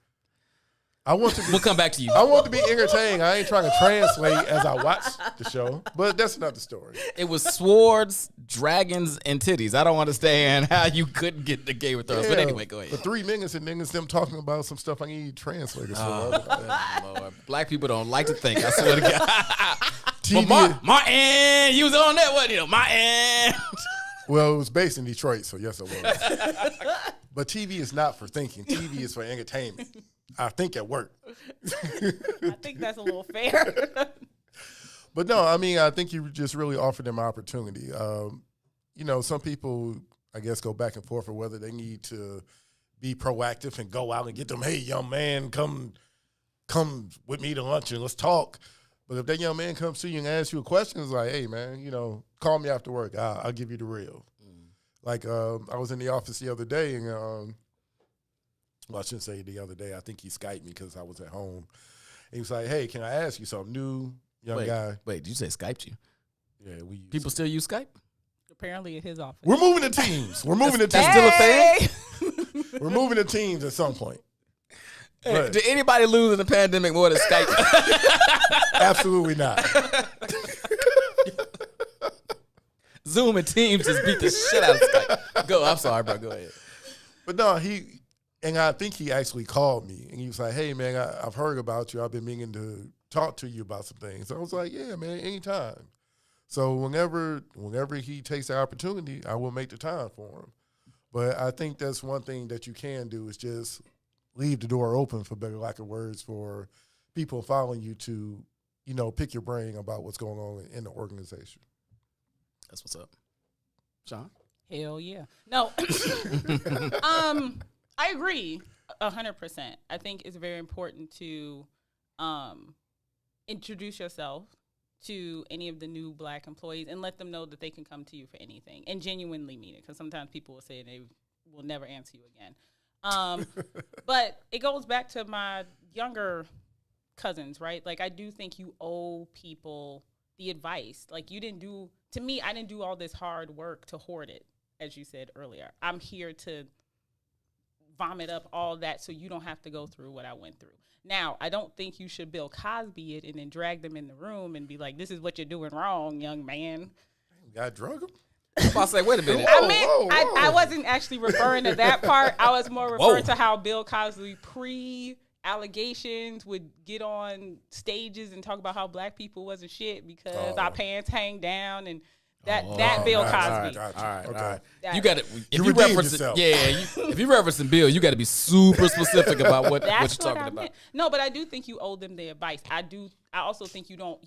I want to. We'll come back to you. I want to be entertained. I ain't trying to translate as I watch the show, but that's not the story. It was swords, dragons, and titties. I don't understand how you couldn't get the Game of Thrones. But anyway, go ahead. For 3 minutes and then it's them talking about some stuff I need translators for. Lord. Black people don't like to think. I swear to God. TV, But Martin, you was on that one, Martin. well, it was based in Detroit, so yes, it was. But TV is not for thinking. TV is for entertainment. I think at work. I think that's a little fair. But no, I mean, I think you just really offer them opportunity. Some people, I guess, go back and forth for whether they need to be proactive and go out and get them, hey, young man, come with me to lunch and let's talk. But if that young man comes to you and asks you a question, it's like, hey, man, call me after work. I'll give you the real. Like, I was in the office the other day, and well, I shouldn't say the other day. I think he Skyped me because I was at home. And he was like, hey, can I ask you something? New young guy. Wait, did you say Skyped you? Yeah, we use People still use Skype? Apparently at his office. We're moving to Teams. We're moving to Teams. That's still a thing? We're moving to Teams at some point. Hey, did anybody lose in the pandemic more than Skype? Absolutely not. Zoom and Teams just beat the shit out of Skype. Go. I'm sorry, bro. Go ahead. But no, I think he actually called me, and he was like, hey, man, I've heard about you. I've been meaning to talk to you about some things. I was like, yeah, man, anytime. So whenever he takes the opportunity, I will make the time for him. But I think that's one thing that you can do is just leave the door open, for better lack of words, for people following you to, pick your brain about what's going on in the organization. That's what's up. Sean? Hell yeah. No. I agree 100%. I think it's very important to introduce yourself to any of the new Black employees and let them know that they can come to you for anything and genuinely mean it, because sometimes people will say they will never answer you again. But it goes back to my younger cousins, right? Like, I do think you owe people the advice. Like, I didn't do all this hard work to hoard it, as you said earlier. I'm here to vomit up all that so you don't have to go through what I went through. Now, I don't think you should Bill Cosby it and then drag them in the room and be like, this is what you're doing wrong, young man. You got drug him? I'm about to say, wait a minute. I wasn't actually referring to that part. I was more referring to how Bill Cosby pre-allegations would get on stages and talk about how Black people wasn't shit because our pants hang down and that Bill Cosby. All right. Okay. You got to, if you redeemed reference yourself. if you referencing Bill, you got to be super specific about what you're talking about. Meant. No, but I do think you owe them the advice. I also think you don't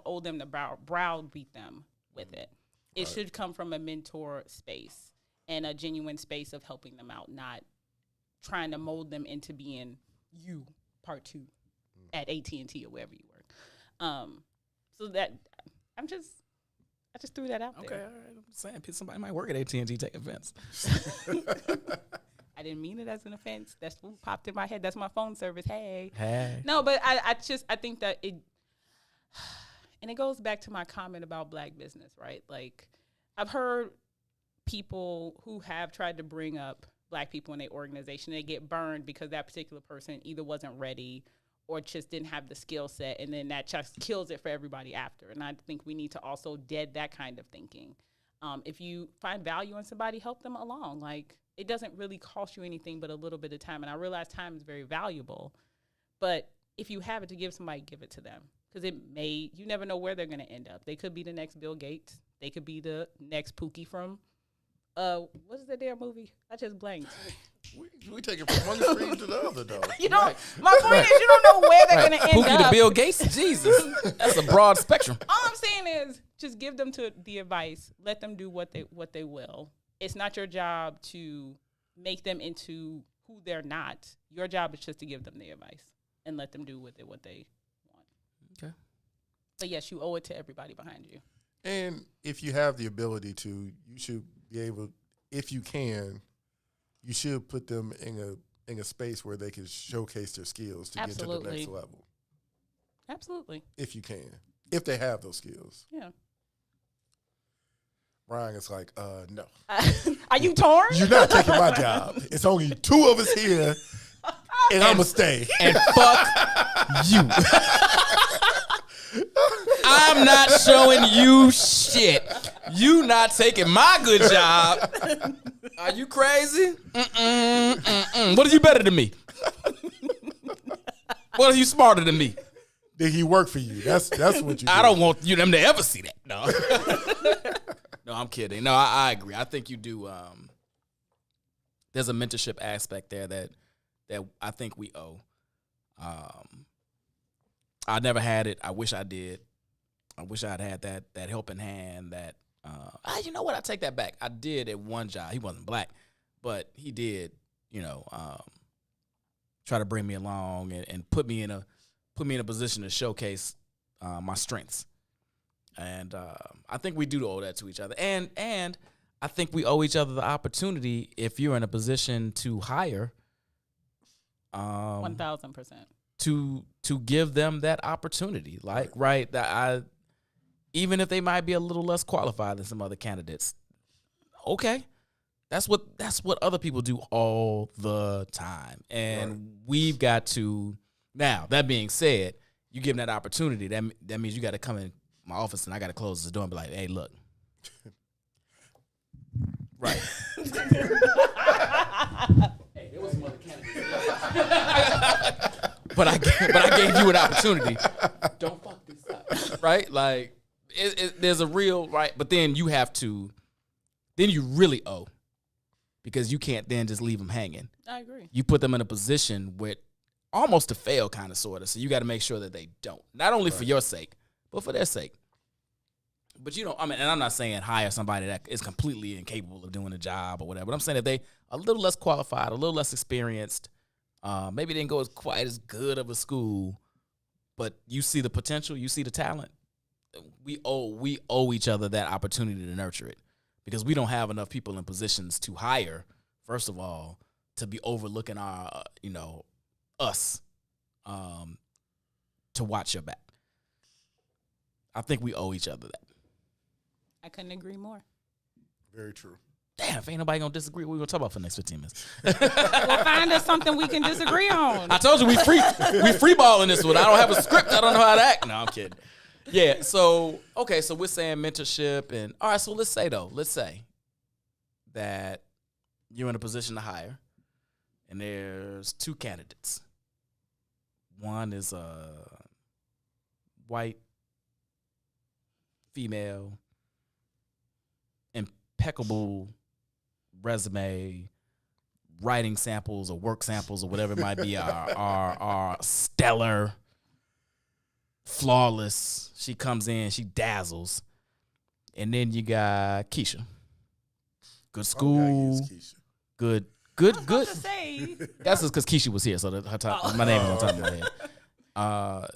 owe them to browbeat them with it. It should come from a mentor space and a genuine space of helping them out, not trying to mold them into being you, part 2, at AT&T or wherever you work. So that I just threw that out there. Okay, all right. I'm saying somebody might work at AT&T take offense. I didn't mean it as an offense. That's what popped in my head. That's my phone service. Hey. No, but I think that it. And it goes back to my comment about Black business, right? Like, I've heard people who have tried to bring up Black people in their organization, they get burned because that particular person either wasn't ready or just didn't have the skill set, and then that just kills it for everybody after. And I think we need to also dead that kind of thinking. If you find value in somebody, help them along. Like, it doesn't really cost you anything but a little bit of time. And I realize time is very valuable, but if you have it to give somebody, give it to them. Because you never know where they're going to end up. They could be the next Bill Gates. They could be the next Pookie from, what is that damn movie? I just blanked. We take it from one extreme to the other, though. My point is, you don't know where they're going to end Pookie up. to Bill Gates? Jesus. That's a broad spectrum. All I'm saying is, just give them the advice. Let them do what they will. It's not your job to make them into who they're not. Your job is just to give them the advice and let them do with it what they want. Okay. But yes, you owe it to everybody behind you. And if you have the ability to, you should be able, if you can, you should put them in a space where they can showcase their skills to get to the next level. Absolutely. If you can. If they have those skills. Yeah. Brian is like, no. Are you torn? You're not taking my job. It's only 2 of us here, and I'm going to stay. And fuck you. I'm not showing you shit. You not taking my good job. Are you crazy? What are you better than me? What are you smarter than me? Did he work for you? That's what you do. I don't want them to ever see that. No. No, I'm kidding. No, I agree. I think you do. There's a mentorship aspect there that I think we owe. I never had it. I wish I did. I wish I'd had that helping hand. That you know what? I take that back. I did at one job. He wasn't Black, but he did. Try to bring me along and put me in a position to showcase my strengths. And I think we do owe that to each other. And I think we owe each other the opportunity, if you're in a position to hire, 1,000%. To give them that opportunity. Like, right, that even if they might be a little less qualified than some other candidates, Okay. That's what other people do all the time. And we've got to, now, that being said, you give them that opportunity, that means you got to come in my office and I got to close the door and be like, hey, look. Right. Hey, there was some other candidates. but I gave you an opportunity. Don't fuck this up. Right? Like, there's a real, right? But then you have to, then you really owe. Because you can't then just leave them hanging. I agree. You put them in a position with almost to fail kind of sort of. So you got to make sure that they don't. Not only for your sake, but for their sake. But you know, I mean, and I'm not saying hire somebody that is completely incapable of doing the job or whatever. But I'm saying that they a little less qualified, a little less experienced, maybe didn't go as quite as good of a school, but you see the potential, you see the talent. We owe each other that opportunity to nurture it. Because we don't have enough people in positions to hire, first of all, to be overlooking our, us, to watch your back. I think we owe each other that. I couldn't agree more. Very true. Damn, if ain't nobody gonna disagree, what we gonna talk about for the next 15 minutes? Well, find us something we can disagree on. I told you we free balling this one. I don't have a script. I don't know how to act. No, I'm kidding. Yeah, so we're saying mentorship, and all right, so let's say that you're in a position to hire, and there's two candidates. One is a white, female, impeccable resume, writing samples or work samples or whatever it might be are stellar, flawless. She comes in, she dazzles. And then you got Keisha. Good school. Good. To say. That's just because Keisha was here, so my name is on top of my head.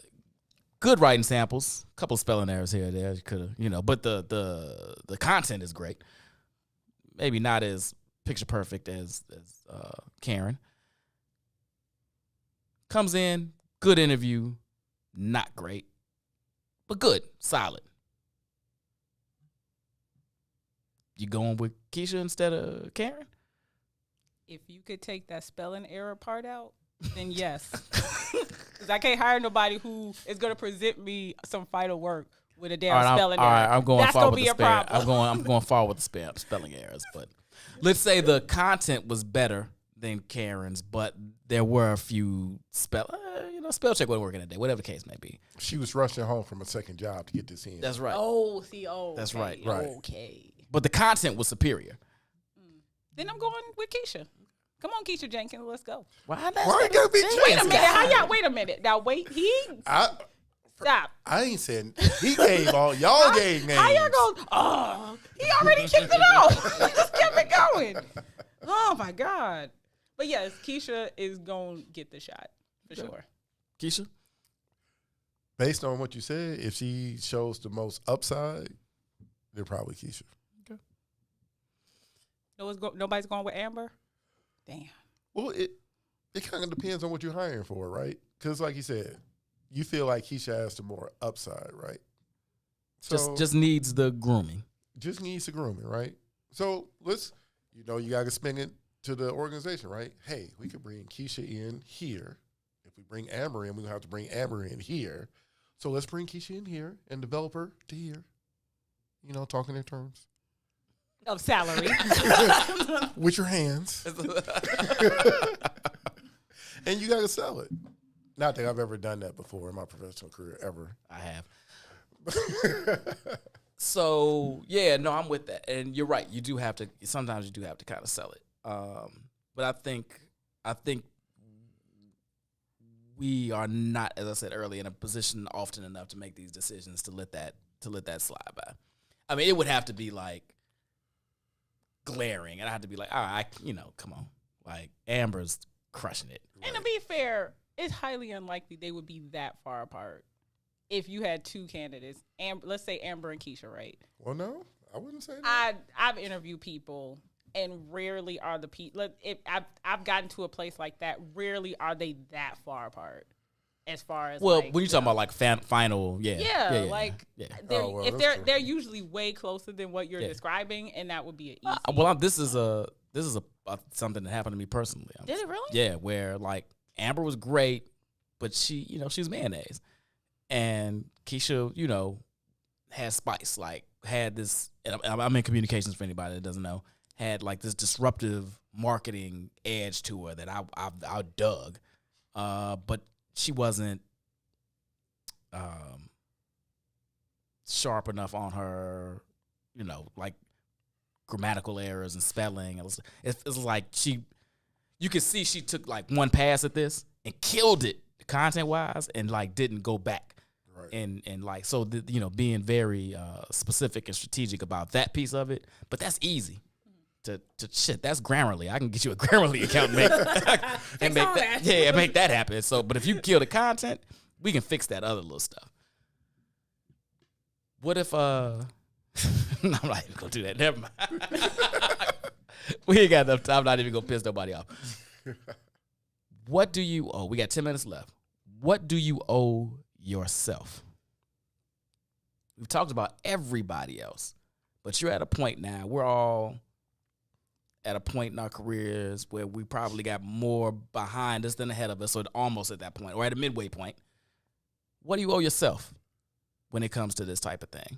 Good writing samples. A couple of spelling errors here or there. You could have, but the content is great. Maybe not as picture perfect as Karen. Comes in, good interview, not great, but good, solid. You going with Keisha instead of Karen? If you could take that spelling error part out, then yes. Because I can't hire nobody who is going to present me some final work with a damn spelling error. All right, I'm going That's far gonna with be the a problem. I'm going far with the spelling errors, but let's say the content was better than Karen's, but there were a few spell check wasn't working that day, whatever the case may be. She was rushing home from a second job to get this in. That's right. That's okay. right. Okay. But the content was superior. Then I'm going with Keisha. Come on, Keisha Jenkins, let's go. Why you gotta be Wait a minute. Now wait, stop. I ain't saying he gave all y'all gave names. How y'all go? Oh, he already kicked it off. He just kept it going. Oh my God. But yes, Keisha is gonna get the shot for sure. Keisha? Based on what you said, if she shows the most upside, they're probably Keisha. Okay. Nobody's going with Amber? Damn. Well, it kind of depends on what you're hiring for, right? Because like you said, you feel like Keisha has the more upside, right? So Just needs the grooming. Just needs the grooming, right? So you got to spin it to the organization, right? Hey, we could bring Keisha in here. If we bring Amber in, we're going to have to bring Amber in here. So let's bring Keisha in here and develop her to here. Talking in terms of salary. With your hands. And you got to sell it. Not that I've ever done that before in my professional career, ever. I have. So, yeah, no, I'm with that. And you're right. Sometimes you do have to kind of sell it. But I think we are not, as I said earlier, in a position often enough to make these decisions to let that slide by. I mean, it would have to be like glaring, and I have to be like, all right, come on, like Amber's crushing it. And to be fair, it's highly unlikely they would be that far apart if you had two candidates. Let's say Amber and Keisha, right? Well, no, I wouldn't say that. I've interviewed people, and rarely are the people. I've gotten to a place like that. Rarely are they that far apart. as far as when you talking about like final, they're usually way closer than what you're describing, and that would be an easy. This is something that happened to me personally. Did it really? Yeah, where like Amber was great, but she's mayonnaise, and Keisha, had spice, like had this. And I'm in communications for anybody that doesn't know. Had like this disruptive marketing edge to her that I dug, but she wasn't sharp enough on her, like grammatical errors and spelling. It's like you could see she took like one pass at this and killed it content wise, and like didn't go back. Right. And like so, being very specific and strategic about that piece of it, but that's easy. That's Grammarly. I can get you a Grammarly account and make that happen. So, but if you kill the content, we can fix that other little stuff. What if no, I'm not even gonna do that. Never mind. We ain't got enough time. I'm not even gonna piss nobody off. What do you owe? We got 10 minutes left. What do you owe yourself? We've talked about everybody else, but you're at a point now. We're all at a point in our careers where we probably got more behind us than ahead of us, or almost at that point, or at a midway point. What do you owe yourself when it comes to this type of thing?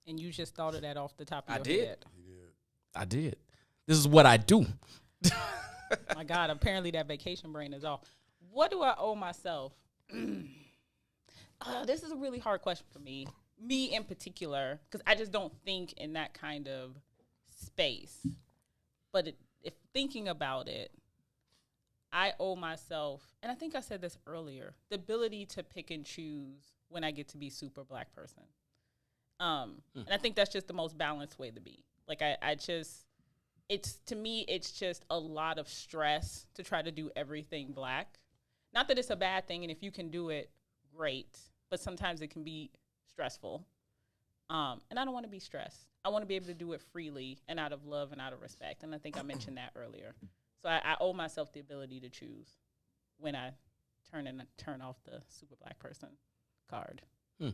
And you just thought of that off the top of your head. I did. This is what I do. My God, apparently that vacation brain is off. What do I owe myself? This is a really hard question for me. Me in particular, because I just don't think in that kind of space. But if thinking about it, I owe myself, and I think I said this earlier, the ability to pick and choose when I get to be super Black person. And I think that's just the most balanced way to be. Like to me, it's just a lot of stress to try to do everything Black. Not that it's a bad thing, and if you can do it, great. But sometimes it can be stressful. And I don't want to be stressed. I want to be able to do it freely and out of love and out of respect. And I think I mentioned that earlier. So I owe myself the ability to choose when I turn off the super Black person card. Or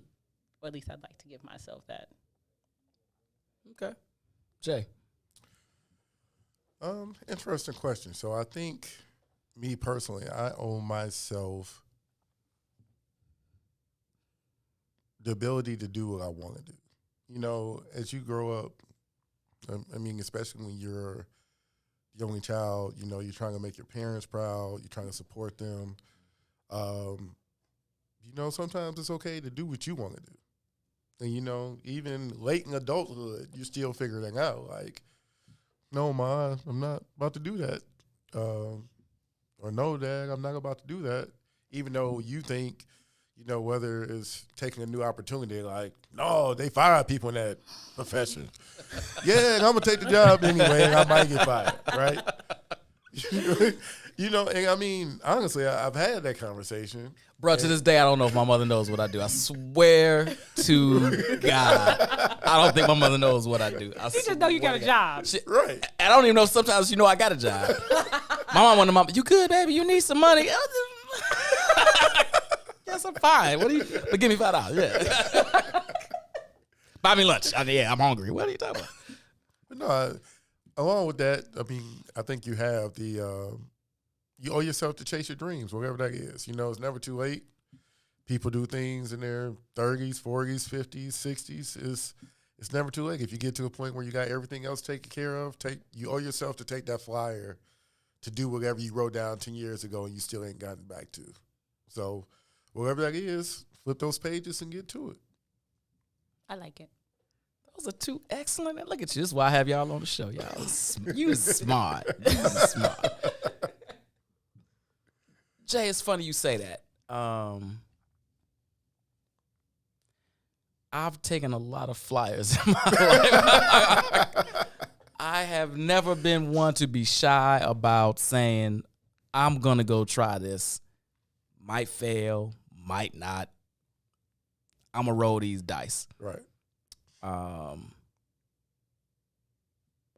at least I'd like to give myself that. Okay. Jay. Interesting question. So I think me personally, I owe myself the ability to do what I want to do. As you grow up, I mean, especially when you're the only child, you're trying to make your parents proud, you're trying to support them. Sometimes it's okay to do what you want to do. And, even late in adulthood, you're still figuring out, like, no, Ma, I'm not about to do that. Or no, Dad, I'm not about to do that. Even though you think, whether it's taking a new opportunity, like, no, they fire people in that profession. Yeah, and I'm going to take the job anyway, and I might get fired, right? And I mean, honestly, I've had that conversation. Bro, to this day, I don't know if my mother knows what I do. I swear to God, I don't think my mother knows what I do. You just know you got a job. Right. I don't even know sometimes I got a job. My mom wanted mom, you good, baby? You need some money? Yes, I'm fine. But give me $5. Yeah. Buy me lunch. I'm hungry. What are you talking about? But no, along with that, I mean, I think you have you owe yourself to chase your dreams, whatever that is. It's never too late. People do things in their 30s, 40s, 50s, 60s. It's never too late. If you get to a point where you got everything else taken care of, you owe yourself to take that flyer to do whatever you wrote down 10 years ago and you still ain't gotten back to. So whatever that is, flip those pages and get to it. I like it. Those are two excellent. Look at you. This is why I have y'all on the show. You smart. You smart. Jay, it's funny you say that. I've taken a lot of flyers in my life. I have never been one to be shy about saying, I'm going to go try this. Might fail, might not. I'm going to roll these dice. Right.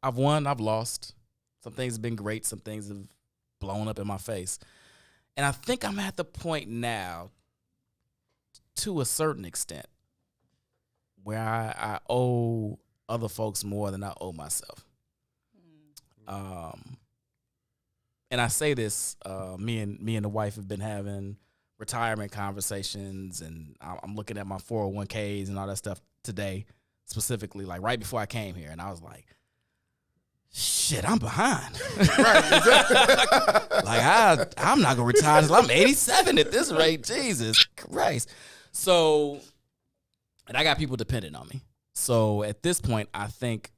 I've won, I've lost. Some things have been great, some things have blown up in my face. And I think I'm at the point now, to a certain extent, where I owe other folks more than I owe myself. And I say this, me and the wife have been having retirement conversations, and I'm looking at my 401ks and all that stuff today, specifically, like right before I came here, and I was like, shit, I'm behind. I'm not gonna retire until I'm 87 at this rate. Jesus Christ. So, and I got people dependent on me. So at this point, I think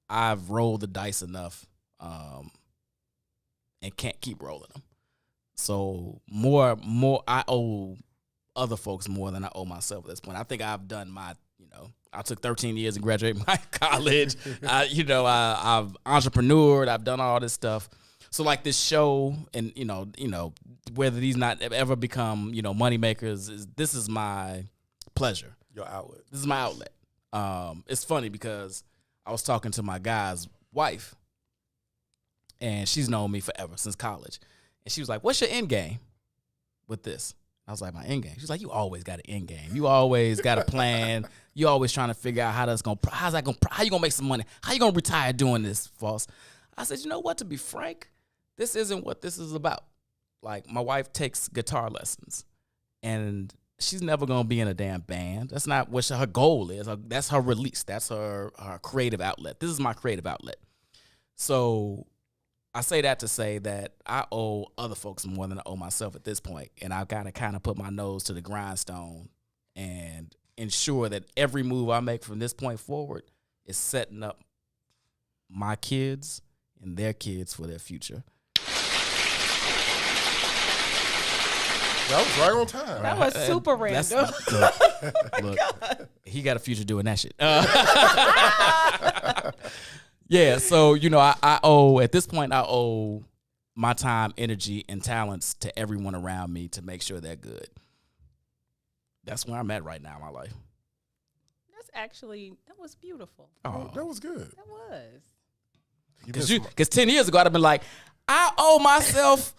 I've rolled the dice enough, and can't keep rolling them. So more, I owe other folks more than I owe myself at this point. I think I've done my, I took 13 years to graduate my college. I've entrepreneured. I've done all this stuff. So like this show, and whether these not ever become money makers, this is my pleasure. Your outlet. This is my outlet. It's funny because I was talking to my guy's wife, and she's known me forever, since college. And she was like, what's your end game with this? I was like, my end game. She's like, you always got an end game. You always got a plan. You always trying to figure out how you gonna make some money? How you gonna retire doing this, Foss? I said, you know what, to be frank, this isn't what this is about. Like, my wife takes guitar lessons, and she's never gonna be in a damn band. That's not what her goal is. That's her release. That's her creative outlet. This is my creative outlet. So I say that to say that I owe other folks more than I owe myself at this point, and I've got to kind of put my nose to the grindstone and ensure that every move I make from this point forward is setting up my kids and their kids for their future. That was right on time. That was super random. Look, he got a future doing that shit. Yeah, so, I owe, at this point, I owe my time, energy, and talents to everyone around me to make sure they're good. That's where I'm at right now in my life. That was beautiful. Oh, that was good. That was. Because 10 years ago, I'd have been like, I owe myself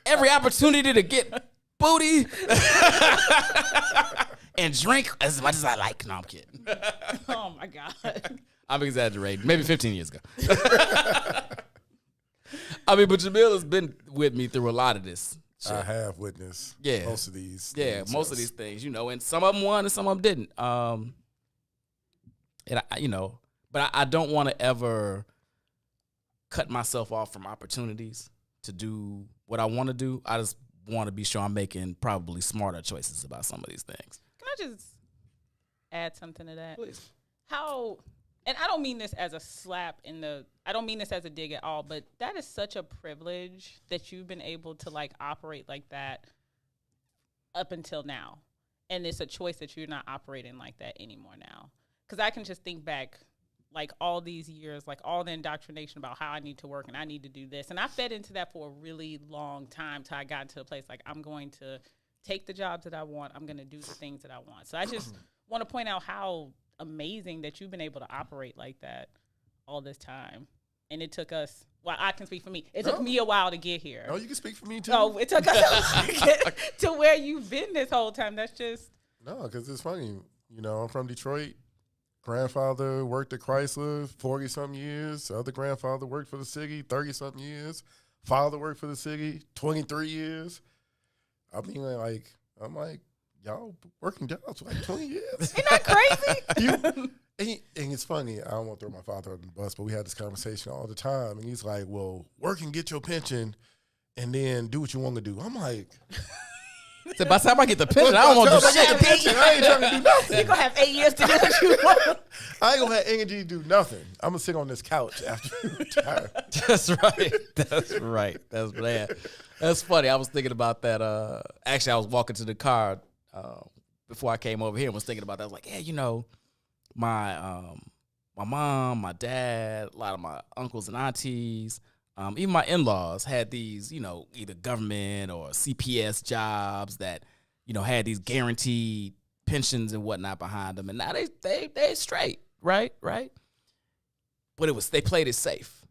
every opportunity to get booty and drink as much as I like. No, I'm kidding. Oh, my God. I'm exaggerating. Maybe 15 years ago. I mean, but Jamil has been with me through a lot of this shit. I have witnessed most of these things. Yeah, most of these things, and some of them won and some of them didn't. But I don't want to ever cut myself off from opportunities to do what I want to do. I just want to be sure I'm making probably smarter choices about some of these things. Can I just add something to that? Please. And I don't mean this as a slap I don't mean this as a dig at all, but that is such a privilege that you've been able to operate like that up until now. And it's a choice that you're not operating like that anymore now. Because I can just think back, all these years, all the indoctrination about how I need to work and I need to do this. And I fed into that for a really long time till I got to a place I'm going to take the jobs that I want. I'm going to do the things that I want. So I just want to point out how amazing that you've been able to operate like that all this time. And it took us, I can speak for me. It took me a while to get here. Oh, you can speak for me too. Oh, it took us to get to where you've been this whole time. That's just. No, because it's funny. I'm from Detroit. Grandfather worked at Chrysler 40-something years. The other grandfather worked for the city 30-something years. Father worked for the city 23 years. I mean, I'm like, y'all working jobs for 20 years. Isn't that crazy? And it's funny. I don't want to throw my father under the bus, but we had this conversation all the time. And he's like, well, work and get your pension and then do what you want to do. I'm like. So by the time I get the pension, I don't want to do shit. I ain't trying to do nothing. You're going to have 8 years to do what you want. I ain't going to have energy to do nothing. I'm going to sit on this couch after you retire. That's right. That's funny. I was thinking about that. Actually, I was walking to the car before I came over here and was thinking about that. I was like, my mom, my dad, a lot of my uncles and aunties, even my in-laws had these, either government or CPS jobs that, had these guaranteed pensions and whatnot behind them. And now they straight, right? But they played it safe.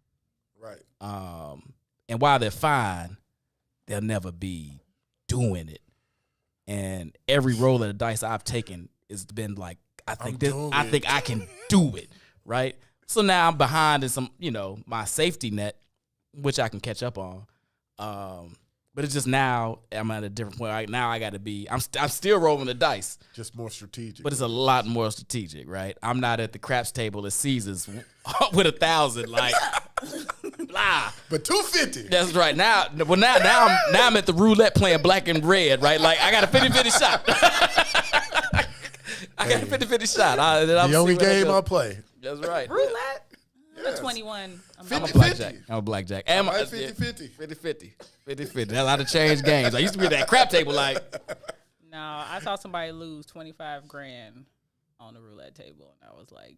Right. And while they're fine, they'll never be doing it. And every roll of the dice I've taken has been like, I think I can do it, right? So now I'm behind in some, my safety net, which I can catch up on. But it's just now I'm at a different point. Now I got to be. I'm still rolling the dice, just more strategic. But it's a lot more strategic, right? I'm not at the craps table at Caesars with 1,000, like blah. But 250. That's right. Now I'm at the roulette playing black and red, right? Like I got a 50-50 shot. I got a 50-50 shot. The only game I play. That's right. Roulette. Yes. 21. I'm a blackjack. I'm a blackjack. I'm 50-50. 50-50. That's how to change games. I used to be at that crap table like. No, I saw somebody lose 25 grand on the roulette table, and I was like.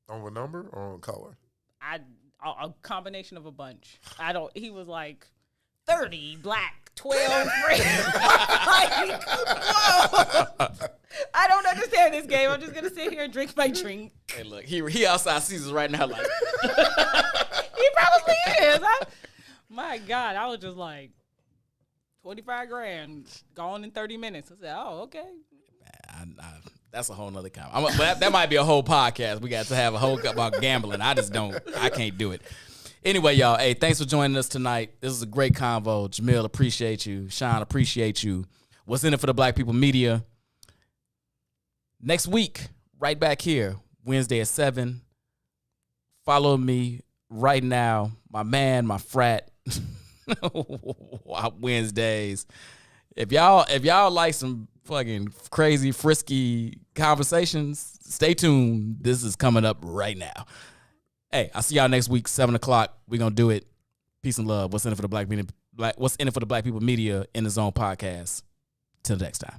On what number or on color? A combination of a bunch. He was like 30 black, 12 red. Like, whoa. I don't understand this game. I'm just gonna sit here and drink my drink. Hey, look, he outside Caesars right now, like he probably is. My God, I was just like 25 grand gone in 30 minutes. I said, oh, okay. That's a whole nother comment. That might be a whole podcast. We got to have a whole about gambling. I can't do it. Anyway, y'all, hey, thanks for joining us tonight. This is a great convo. Jamil, appreciate you. Sean, appreciate you. What's in it for the Black People Media? Next week, right back here, Wednesday at 7. Follow me right now. My man, my frat. Wednesdays. If y'all like some fucking crazy, frisky conversations, stay tuned. This is coming up right now. Hey, I'll see y'all next week, 7 o'clock. We're gonna do it. Peace and love. What's in it for the Black People Media in the Zone podcast. Till next time.